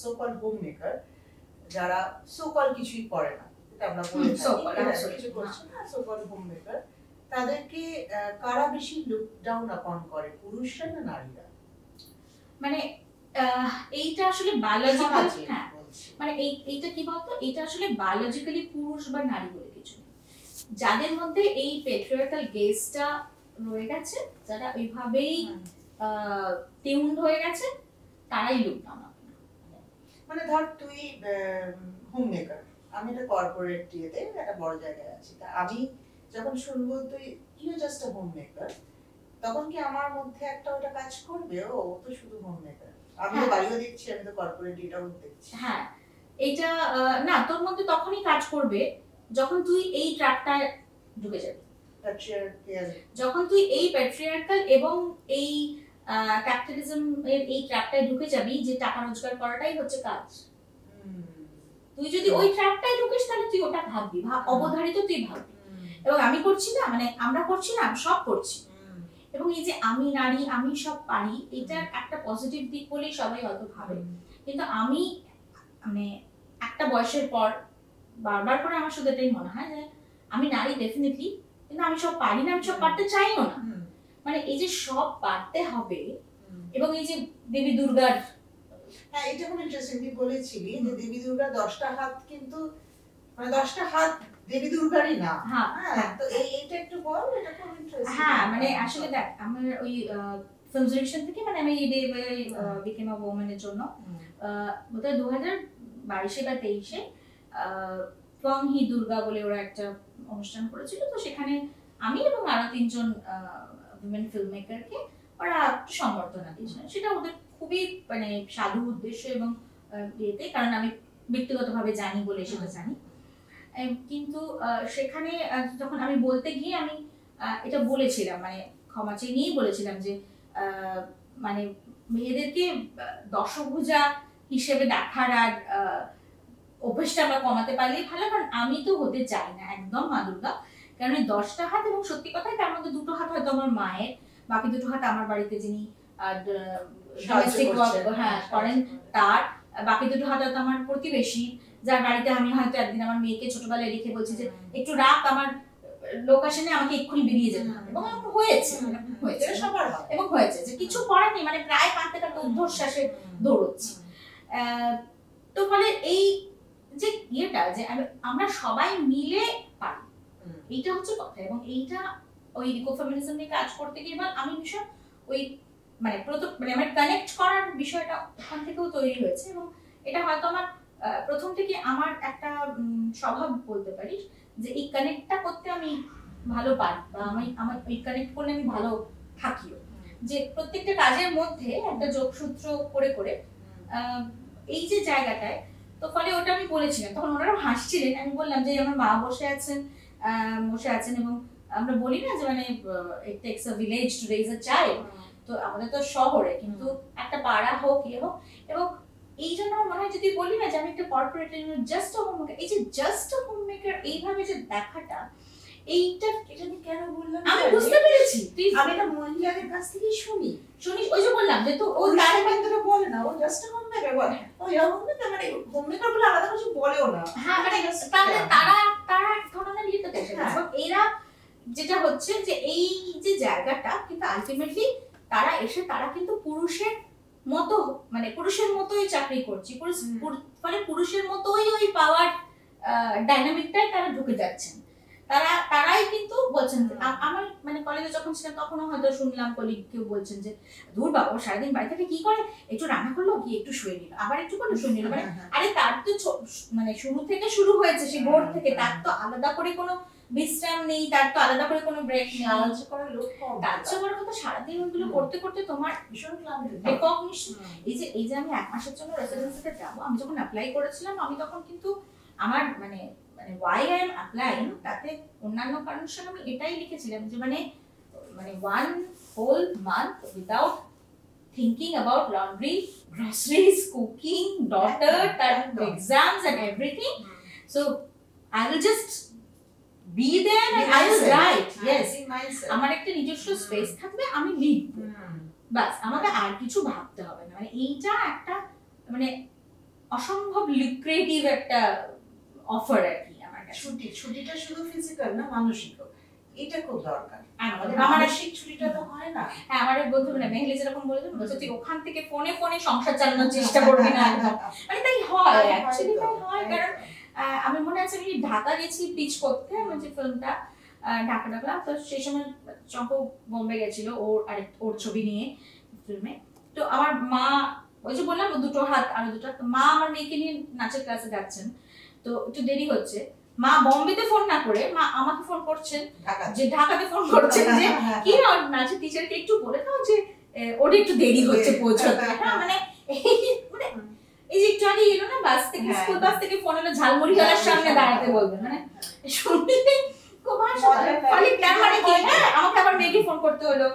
সোকল হোম মেকার, যারা সোকল কিছুই করে না, এটা আমরা বলে থাকি কিছু করছে না, সোকল হোম মেকার, তাদেরকে কারা বেশি লুক ডাউন আপন করে, পুরুষরা না নারীরা? মানে এইটা আসলে বায়োলজিক্যাল, হ্যাঁ মানে এইটা কি বলতো, এটা আসলে বায়োলজিক্যালি পুরুষ বা নারী বলে কিছু নেই। যাদের মধ্যে এই পেট্রিয়ার্কাল গেজটা রয়ে গেছে, যারা ওইভাবেই টিউনড হয়ে গেছে, তারাই লুক ডাউন আপন। মানে ধর তুই হোম মেকার, আমি একটা কর্পোরেট ইয়েতে একটা বড় জায়গায় আছি, তা আমি যখন শুনবো তুই you just a homemaker, তখন কি আমার মধ্যে একটা ওটা কাজ করবে, ও তো শুধু হোম মেকার, আমি তো বাড়িও দেখছি, আমি তো কর্পোরেট এটাও দেখছি। হ্যাঁ, এটা না, তোর মধ্যে তখনই কাজ করবে যখন তুই এই ট্র্যাকটায় ঢুকে যাবি। যখন তুই এই প্যাট্রিয়ার্কাল এবং এই ক্যাপিটালিজম এর এই ট্র্যাকটায় ঢুকে যাবি যে টাকা রোজগার করাটাই হচ্ছে কাজ, তুই যদি ওই ট্র্যাকটায় ঢুকিস তাহলে তুই ওটা ভাববি, অবধারিত তুই ভাববি। এবং আমি করছি না, মানে আমরা করছি না, সব করছি। এবং এই যে আমি নারী, আমি সব পারি, এটার একটা পজিটিভ দিক বলেই সবাই হয়তো ভাবে, কিন্তু আমি মানে একটা বয়সের পর বারবার করে আমার শুধু এটাই মনে হয় যে আমি নারী ডেফিনেটলি, কিন্তু আমি সব পারি না, আমি সব পারতে চাইও না। মানে এই যে সব পারতে হবে, এবং এই যে দেবী দুর্গার, হ্যাঁ এটা খুব ইন্টারেস্টিং, তুই বলেছিলি যে দেবী দুর্গার 10টা হাত, কিন্তু মানে 10টা হাত দেবী দুর্গারই না। হ্যাঁ, তো এইটা একটু বল, এটা খুব ইন্টারেস্টিং। হ্যাঁ মানে আসলে দেখ, আমার ওই ফিল্ম ডিরেকশন থেকে, মানে আমি এই ডে বিকেম আ ওম্যান এর জন্য বোধহয় 2022 বা 2023-এ টং হি দুর্গা বলে ওরা একটা অনুষ্ঠান করেছিল। তো সেখানে আমি এবং আরো 3জন উইমেন ফিল্ম মেকারকে ওরা সম্বর্ধনা দিয়েছিল। সেটা ওদের খুবই মানে সাধু উদ্দেশ্য এবং ইয়েতে, কারণ আমি ব্যক্তিগতভাবে জানি বলে সেটা জানি। কিন্তু সেখানে যখন আমি বলতে গিয়ে আমি এটা বলেছিলাম, মানে ক্ষমা চেয়ে নিয়েই বলেছিলাম যে মানে মেয়েদেরকে দশভুজা হিসেবে দেখার আর অভ্যেসটা আমরা কমাতে পারলেই ভালো, কারণ আমি তো হতে চাই না একদম মা দুর্গা। কারণ 10টা হাত, এবং সত্যি কথাই তার মধ্যে 2টো হাত হয়তো আমার মায়ের, বাকি 2টো হাত আমার বাড়িতে যিনি ডোমেস্টিক ওয়ার্ক করেন তার, বাকি 2টো হাত হয়তো আমার প্রতিবেশী, যার বাড়িতে আমি হয়তো একদিন আমার মেয়েকে ছোটবেলায় রেখে বলছি যে একটু রাখ, আমার লোক আসেনি, আমাকে এক্ষুনি বেরিয়ে যেতে হবে। এবং হয়েছে, এবং হয়েছে যে কিছু করার নেই, মানে প্রায় কাঁদতে কাঁদতে ঊর্ধ্বশ্বাসে দৌড়চ্ছি। তো ফলে এই যে ইয়েটা যে আমরা সবাই মিলে পারি, এইটা হচ্ছে কথা। এবং এইটা ওই ইকোফেমিনিজম নিয়ে কাজ করতে গিয়ে আমি ভীষণ ওই মানে মানে আমার কানেক্ট করার বিষয়টা ওখান থেকেও তৈরি হয়েছে। এবং এটা হয়তো আমার প্রথম থেকে আমার একটা স্বভাব বলতে পারিস, যে এই কানেক্টটা করতে আমি ভালো পারি, বা আমার এই কানেক্ট করলে আমি ভালো থাকিও, যে প্রত্যেকটা কাজের মধ্যে একটা যোগসূত্র করে করে এই যে জায়গাটায়। তো ফলে ওটা আমি বলেছিলাম, তখন ওনারা হাসছিলেন। আমি বললাম যে আমার মা বসে আছেন এবং আমরা বলি না যে মানে it takes a village to raise a child, তো আমাদের তো শহরে, কিন্তু একটা পাড়া হোক ইয়ে হোক। এবং এই জন্য আমার মনে হয় যদি বলি না যে আমি একটা corporate just a home maker, এই যে জাস্ট আ হোম মেকার এইভাবে যে দেখাটা, এইটা এটা আমি কেন বললাম আমি বুঝতে পেরেছি। আমি এটা মহিলাদের কাছ থেকে শুনিস, ওই যে বললাম যে তো ও তার ক্ষেত্রে বলে না, ও জাস্ট হোম মেকার বলে, ও হোম মেকার, মানে হোম মেকার বলে আলাদা কিছু বলেও না। হ্যাঁ মানে তারা এক ধরনের লিখতে দেখে। এরা যেটা হচ্ছে যে এই যে জায়গাটা, কিন্তু আলটিমেটলি তারা এসে তারা কিন্তু পুরুষের মতো, মানে পুরুষের মতোই চাকরি করছে, ফলে পুরুষের মতোই ওই পাওয়ার ডাইনামিকটাই তারা ঢুকে যাচ্ছেন। তারাই কিন্তু বলছেন, আমার মানে কলেজে যখন ছিলাম তখনও হয়তো শুনলাম কলিগ কেউ বলছেন যে দূর বাবা সারাদিন বাড়ি থেকে কি করে, একটু রান্না করলো, কি একটু শুয়ে নিল, আবার একটু করলো শুয়ে নিল। মানে আরে তার তো মানে শুরু থেকে শুরু হয়েছে, সেই ভোর থেকে, তার তো আলাদা করে কোনো বিশ্রাম নেই, তার তো আলাদা করে কোনো ব্রেক নেই। সাহায্য করার লোক কম, তার চেয়ে বড় কথা সারাদিন ওইগুলো করতে করতে তোমার ভীষণ ক্লান্তি, রিকগনিশন। এই যে আমি 1 মাসের জন্য রেসিডেন্সিতে যাবো, আমি যখন অ্যাপ্লাই করেছিলাম, আমি তখন কিন্তু আমার মানে why I am applying, তাতে অন্যান্য কারণের সঙ্গে আমি এটাই লিখেছিলাম যে মানে 1 whole month without thinking about laundry, groceries, cooking, daughter, exams and everything. So I will just be there and I was right. Yes, mindset. আমার একটা নিজস্ব স্পেস থাকবে, আমি লিখবো, বাস, আমাকে আর কিছু ভাবতে হবে না। মানে এইটা একটা মানে অসম্ভব লুক্রেটিভ একটা অফার আর কি আমার কাছে। ছুটিটা শুধু ফিজিক্যাল না, মানসিকও এটা খুব দরকার। আমার মানসিক ছুটিটা তো হয় না। হ্যাঁ, আমার এক বন্ধু মানে মেহেলি যেরকম বলেছিল, বলছে তুই ওখান থেকে ফোনে সংসার চালানোর চেষ্টা করবি না একদম। মানে তাই হয়, অ্যাকচুয়ালি তাই হয়। কারণ আমি মনে আছে আমি ঢাকা গেছি পিচ করতে, আমার যে ফিল্মটা ঢাকা ডাকলাম, তো সেই সময় চঙ্ক বোম্বে গেছিল ওর ছবি নিয়ে ফিল্মে। তো আমার মা, ওই যে বললাম দুটো হাত আরো দুটো, মা আমার মেয়েকে নিয়ে নাচের ক্লাসে যাচ্ছেন, তো একটু দেরি হচ্ছে। মা বম্বেতে ফোন না করে মা আমাকে ফোন করছেন, যে ঢাকাতে ফোন করছেন যে কি না নাচের টিচারকে একটু বলে দাও যে ওটা একটু দেরি হচ্ছে পৌঁছতে। হ্যাঁ, মানে এই যে একটু আগে এলো না বাস থেকে, স্কুল বাস থেকে ফোন এলো, ঝালমুড়িওয়ালার সামনে দাঁড়াতে বলবে, মানে শুনলে খুব হাসি পায়। মানে কি, হ্যাঁ, আমাকে আবার মেয়েকে ফোন করতে হলো,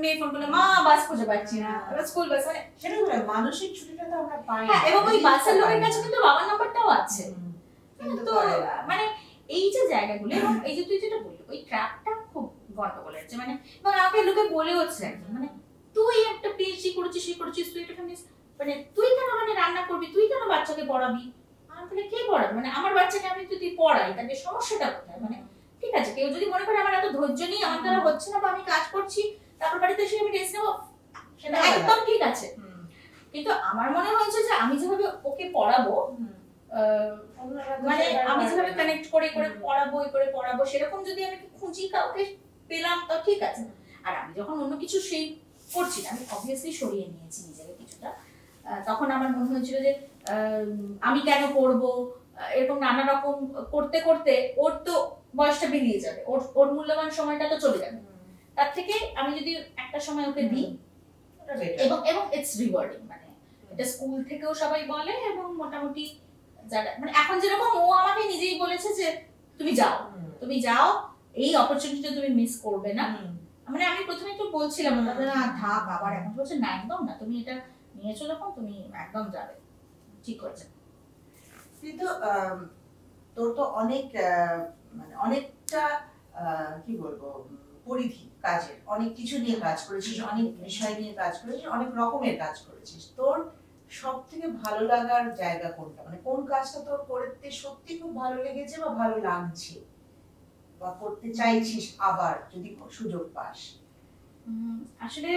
মেয়ে ফোন করলো, মা বাস খুঁজে পাচ্ছি না, স্কুল বাস, মানে সেটা মানসিক ছুটিটা তো আমরা পাই। হ্যাঁ, এবং ওই বাসের লোকের কাছে কিন্তু বাবার নাম্বারটাও আছে। তো মানে এই যে জায়গাগুলো, এবং এই যে তুই যেটা বললি ওই ট্র্যাপটা খুব গন্ডগোলের, যে মানে এবং আমাকে লোকে বলেওছে একদম, মানে তুই একটা পিএইচডি করেছিস, তুই একটা মানে তুই কেন মানে রান্না করবি, তুই কেন বাচ্চাকে পড়াবি? আমি বলি কে পড়াবে, মানে আমার বাচ্চাকে আমি যদি পড়াই তাহলে সমস্যাটা কোথায়? মানে ঠিক আছে, কেউ যদি মনে করে আমার এত ধৈর্য নেই, আমার দ্বারা হচ্ছে না, বা আমি কাজ করছি তারপর বাড়িতে এসে আমি রেস্ট নেবো, সেটা একদম ঠিক আছে। কিন্তু আমার মনে হয়েছে যে আমি যেভাবে ওকে পড়াবো, মানে আমি যেভাবে কানেক্ট করে পড়াবো সেরকম যদি আমি খুঁজি কাউকে পেলাম তো ঠিক আছে। আর আমি যখন অন্য কিছু সেই করছি, আমি অবভিয়াসলি সরিয়ে নিয়েছি নিজেকে কিছুটা, তখন আমার মনে হয়েছিল যে আমি কেন পড়বো, এরকম নানা রকম করতে করতে ওর তো বয়সটা বেরিয়ে যাবে, ওর মূল্যবান সময়টা তো চলে যাবে। তার থেকে আমি যদি একটা সময় ওকে দিই, এবং ইটস রিওয়ার্ডিং, মানে এটা স্কুল থেকেও সবাই বলে, এবং মোটামুটি যারা মানে এখন যেরকম ও আমাকে নিজেই বলেছে যে তুমি যাও, এই অপরচুনিটিটা তুমি মিস করবে না। মানে আমি প্রথমে একটু বলছিলাম না থাক, আবার এখন বলছে না, একদম না, তুমি এটা নিয়েছো যখন তুমি একদম যাবে, ঠিক করেছে। কিন্তু তোর তো অনেক মানে অনেকটা কি বলবো পরিধি কাজের, অনেক কিছু নিয়ে কাজ করেছিস, অনেক বিষয় নিয়ে কাজ করেছিস, অনেক রকমের কাজ করেছিস। তোর সব থেকে ভালো লাগার জায়গা কোনটা, মানে কোন কাজটা তোর করতে সত্যি খুব ভালো লেগেছে বা ভালো লাগছে বা করতে চাইছিস আবার যদি সুযোগ পাস? আসলে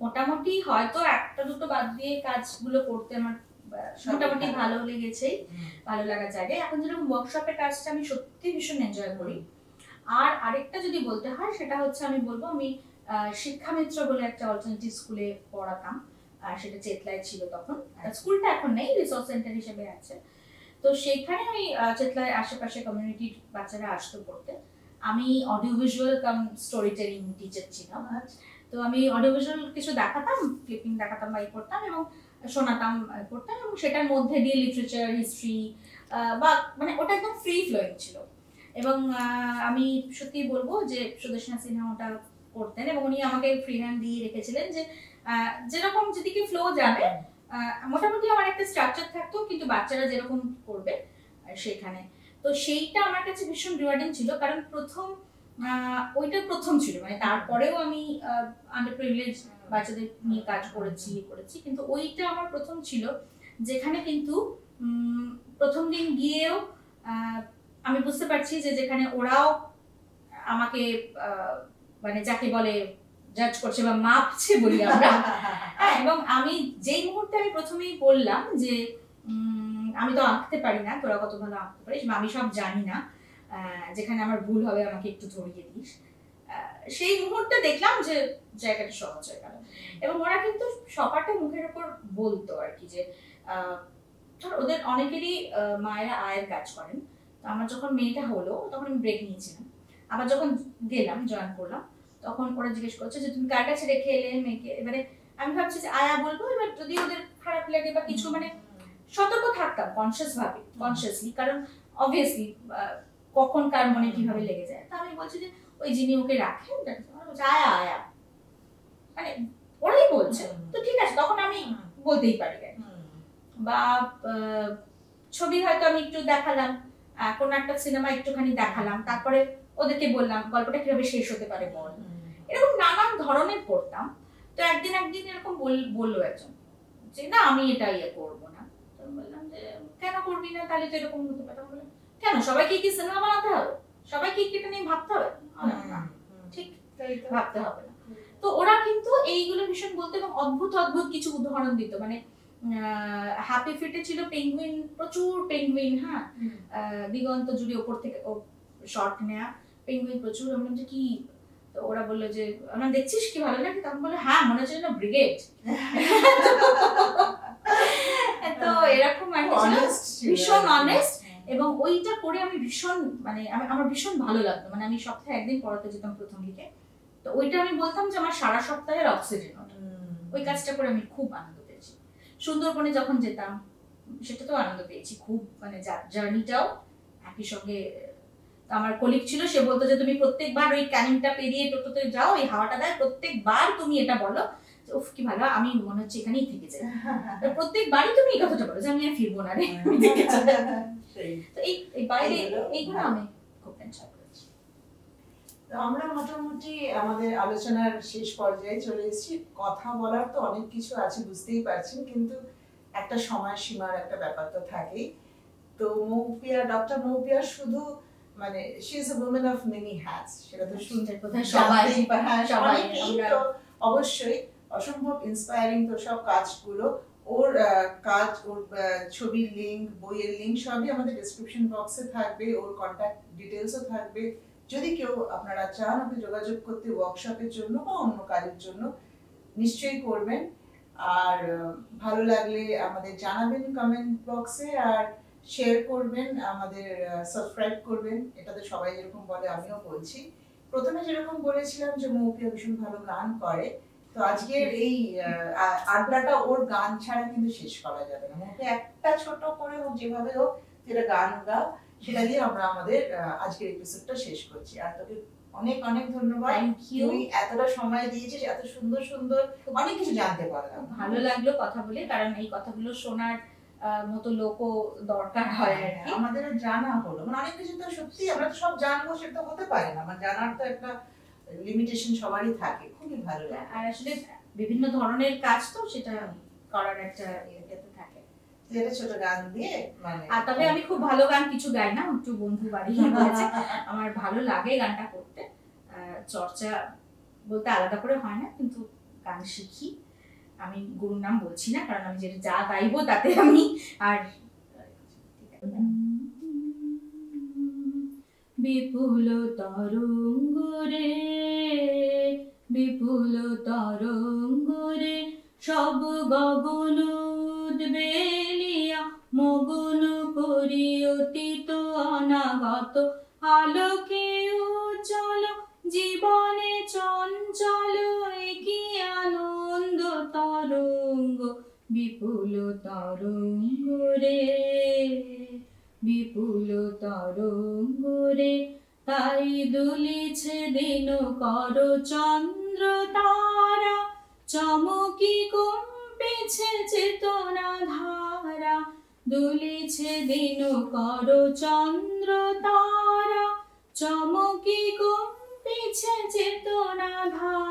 মোটামুটি হয়তো একটা দুটো বাদ দিয়ে কাজগুলো করতে আমার মোটামুটি ভালো লেগেছে, ভালো লাগার জায়গায়। এখন যেরকম ওয়ার্কশপের কাজটা আমি সত্যি ভীষণ এনজয় করি। আর আরেকটা যদি বলতে হয় সেটা হচ্ছে, আমি বলবো আমি শিক্ষামিত্র বলে একটা অল্টারনেটিভ স্কুলে পড়াতাম, আর সেটা চেতলায় ছিল তখন, স্কুলটা এখন নেই, রিসোর্স সেন্টার হিসেবে আছে। তো সেইখানে আমি চেতলায় আশেপাশে কমিউনিটির বাচ্চারা আসতো পড়তে। আমি অডিও ভিজুয়াল কাম স্টোরি টেলিং টিচার ছিলাম। তো আমি অডিও ভিজুয়াল কিছু দেখাতাম, ক্লিপিং দেখাতাম বা করতাম, এবং শোনাতাম করতাম, এবং সেটার মধ্যে দিয়ে লিটারেচার, হিস্ট্রি বা মানে ওটা একদম ফ্রি ফ্লোয়িং ছিল। এবং আমি সত্যি বলবো যে সুদর্শনা সিনহা ওটা করতেন, এবং উনি আমাকে ফ্রি হ্যান্ড দিয়ে রেখেছিলেন যে যেরকম যেদিকে ফ্লো যাবে, মোটামুটি আমার একটা স্ট্রাকচার থাকতো, কিন্তু বাচ্চারা যেরকম করবে সেখানে। তো সেইটা আমার কাছে ভীষণ রিওয়ার্ডিং ছিল, কারণ ওইটা প্রথম ছিল, মানে তারপরেও আমি আন্ডার প্রিভিলেজ বাচ্চাদের নিয়ে কাজ করেছি, কিন্তু ওইটা আমার প্রথম ছিল, যেখানে কিন্তু প্রথম দিন গিয়েও আমি বুঝতে পারছি যে যেখানে ওরাও আমাকে মানে যাকে বলে জাজ করছে বা মাপছে বলি আমরা, এবং আমি যেই মুহূর্তে আমি প্রথমেই বললাম যে আমি তো আঁকতে পারি না, তোরা কত ভালো আঁকতে পারিস, আমি সব জানি না, যেখানে আমার ভুল হবে আমাকে একটু ধরিয়ে দিস, সেই মুহূর্তে দেখলাম যে জায়গাটা সহজ হয়ে গেল। এবং ওরা কিন্তু সবারটা মুখের উপর বলতো আর কি, যে ধর ওদের অনেকেরই মায়েরা আয়ের কাজ করেন। তো আমার যখন মেয়েটা হলো তখন আমি ব্রেক নিয়েছিলাম, আবার যখন গেলাম জয়েন করলাম, তখন ওরা জিজ্ঞেস করছে যে তুমি কার কাছে রেখে এলে মেয়েকে। এবারে আমি ভাবছি যে আয়া বলবো, এবার যদি ওদের খারাপ লাগে বা কিছু, মানে সতর্ক থাকতাম কনসিয়াসলি, কারণ অবভিয়াসলি কখন কার মনে কিভাবে লেগে যায়। তা আমি বলছি যে ওই যিনি ওকে রাখেন আয়া আয়া, মানে ওরাই বলছে তো ঠিক আছে, তখন আমি বলতেই পারি। বা ছবি হয়তো আমি একটু দেখালাম, কোনো একটা সিনেমা একটুখানি দেখালাম, তারপরে ওদেরকে বললাম গল্পটা কিভাবে শেষ হতে পারে বল, এরকম নানান ধরনের করতাম। তো একদিন এরকম বললো একজন যে না আমি এটা ইয়ে করবো না। তো বললাম যে কেন করবি না, তাহলে তো এরকম হতে পারে। বললাম কেন, সবাইকে কি সিনেমা বানাতে হবে, সবাইকে কি এটা নিয়ে ভাবতে হবে? ঠিক, ভাবতে হবে না। তো ওরা কিন্তু এইগুলো ভীষণ বলতো এবং অদ্ভুত অদ্ভুত কিছু উদাহরণ দিত। মানে হ্যাপি ফিটে ছিল পেঙ্গুইন, প্রচুর পেঙ্গুইন, হ্যাঁ, দিগন্ত জুড়ে ওপর থেকে শর্ট নেয়া পেঙ্গুইন প্রচুর। আমরা যে কি, তো ওরা বললো যে আমরা দেখছিস কি ভালো লাগে, তখন বললো হ্যাঁ মনে হচ্ছে না ব্রিগেড। তো এরকম ভীষণ অনেস্ট, এবং ওইটা করে আমি ভীষণ মানে আমার ভীষণ ভালো লাগতো। মানে আমি সপ্তাহে একদিন পড়াতে যেতাম প্রথম দিকে, তো ওইটা আমি বলতাম যে আমার সারা সপ্তাহের অক্সিজেন। ওই কাজটা করে আমি খুব আনন্দ পেয়েছি। সুন্দরবনে যখন যেতাম সেটাতেও আনন্দ পেয়েছি খুব, মানে জার্নিটাও একই সঙ্গে। আমার কলিগ ছিল, সে বলতো যে তুমি প্রত্যেকবার ওই ক্যানিংটা পেরিয়ে টোটোতে যাও, এই হাওয়াটা দেয়, প্রত্যেকবার তুমি এটা বলো উফ কি ভালো, আমি মনে হচ্ছে এখানেই থেকে যাই। প্রত্যেকবারই তুমি এই কথাটা বলো যে আমি আর ফিরবো না রে। তো এই বাইরে এইগুলো আমি খুব এনজয় করেছি। আমরা মোটামুটি আমাদের আলোচনার শেষ পর্যায়ে চলে এসেছি। কথা বলার তো অনেক কিছু আছে বুঝতেই পারছেন, কিন্তু একটা সময় সীমার একটা ব্যাপার তো থাকেই। তো মৌপিয়া, ডক্টর মৌপিয়া শুধু মানে she is a women of many hats, সেটা তো শুনতে সবাই তো অবশ্যই অসম্ভব ইন্সপায়ারিং। তো সব কাজগুলো, ওর কাজ, ওর ছবির লিংক, বইয়ের লিংক সবই আমাদের ডেসক্রিপশন বক্সে থাকবে, ওর কন্ট্যাক্ট ডিটেলসও থাকবে। যদি কেউ আপনারা চান ওকে যোগাযোগ করতে ওয়ার্কশপের জন্য বা অন্য কাজের জন্য, নিশ্চয়ই করবেন। আর ভালো লাগলে আমাদের জানাবেন কমেন্ট বক্সে, আর শেয়ার করবেন, আমাদের সাবস্ক্রাইব করবেন। এটাতে সবাই যেরকম বলে আমিও বলছি। প্রথমে যেরকম বলেছিলাম যে মৌপিয়া ভীষণ ভালো গান করে, তো আজকের এই আড্ডাটা ওর গান ছাড়া কিন্তু শেষ করা যাবে না। মৌপিয়া একটা ছোট করে হোক, যেভাবে হোক, যেটা গান গাও, সেটা দিয়ে আমরা আমাদের আজকের এপিসোডটা শেষ করছি। আর তোকে অনেক অনেক ধন্যবাদ, তুই এতটা সময় দিয়েছিস, এত সুন্দর সুন্দর অনেক কিছু জানতে পারলাম। ভালো লাগলো কথা বলে, কারণ এই কথাগুলো শোনার মতো লোকও দরকার হয় আর কি। আমাদেরও জানা হলো, মানে অনেক কিছু তো সত্যি আমরা তো সব জানবো সেটা হতে পারে না, মানে জানার তো একটা লিমিটেশন সবারই থাকে। খুবই ভালো লাগে। আর আসলে বিভিন্ন ধরনের কাজ তো সেটা করার একটা ইয়েতে থাকে। এটা ছোট গান দিয়ে মানে, আর তবে আমি খুব ভালো গান কিছু গাই না, একটু বন্ধু বাড়ি বলেছে, আমার ভালো লাগে গানটা করতে। চর্চা বলতে আলাদা করে হয় না, কিন্তু গান শিখি। আমি গুরুর নাম বলছি না, কারণ আমি যেটা যা গাইবো তাতে আমি আর বিপুল তরঙ্গ রে, বিপুল তরঙ্গ রে, সব গগন উদ্বেলিয়া মগন করি অতীত অনাগত, আলোকে উজ্জ্বল জীবনে চঞ্চল, কি আনন্দ তরঙ্গ, বিপুল তরঙ্গ রে, বিপুল তরঙ্গ রে। তাই দুলিছে দিন কর চন্দ্র তারা, চমকি কম্পেছে চেতনা ধারা, দুলিছে দিন কর চন্দ্র তারা, চমকি কম্পেছে চেতনা ধারা।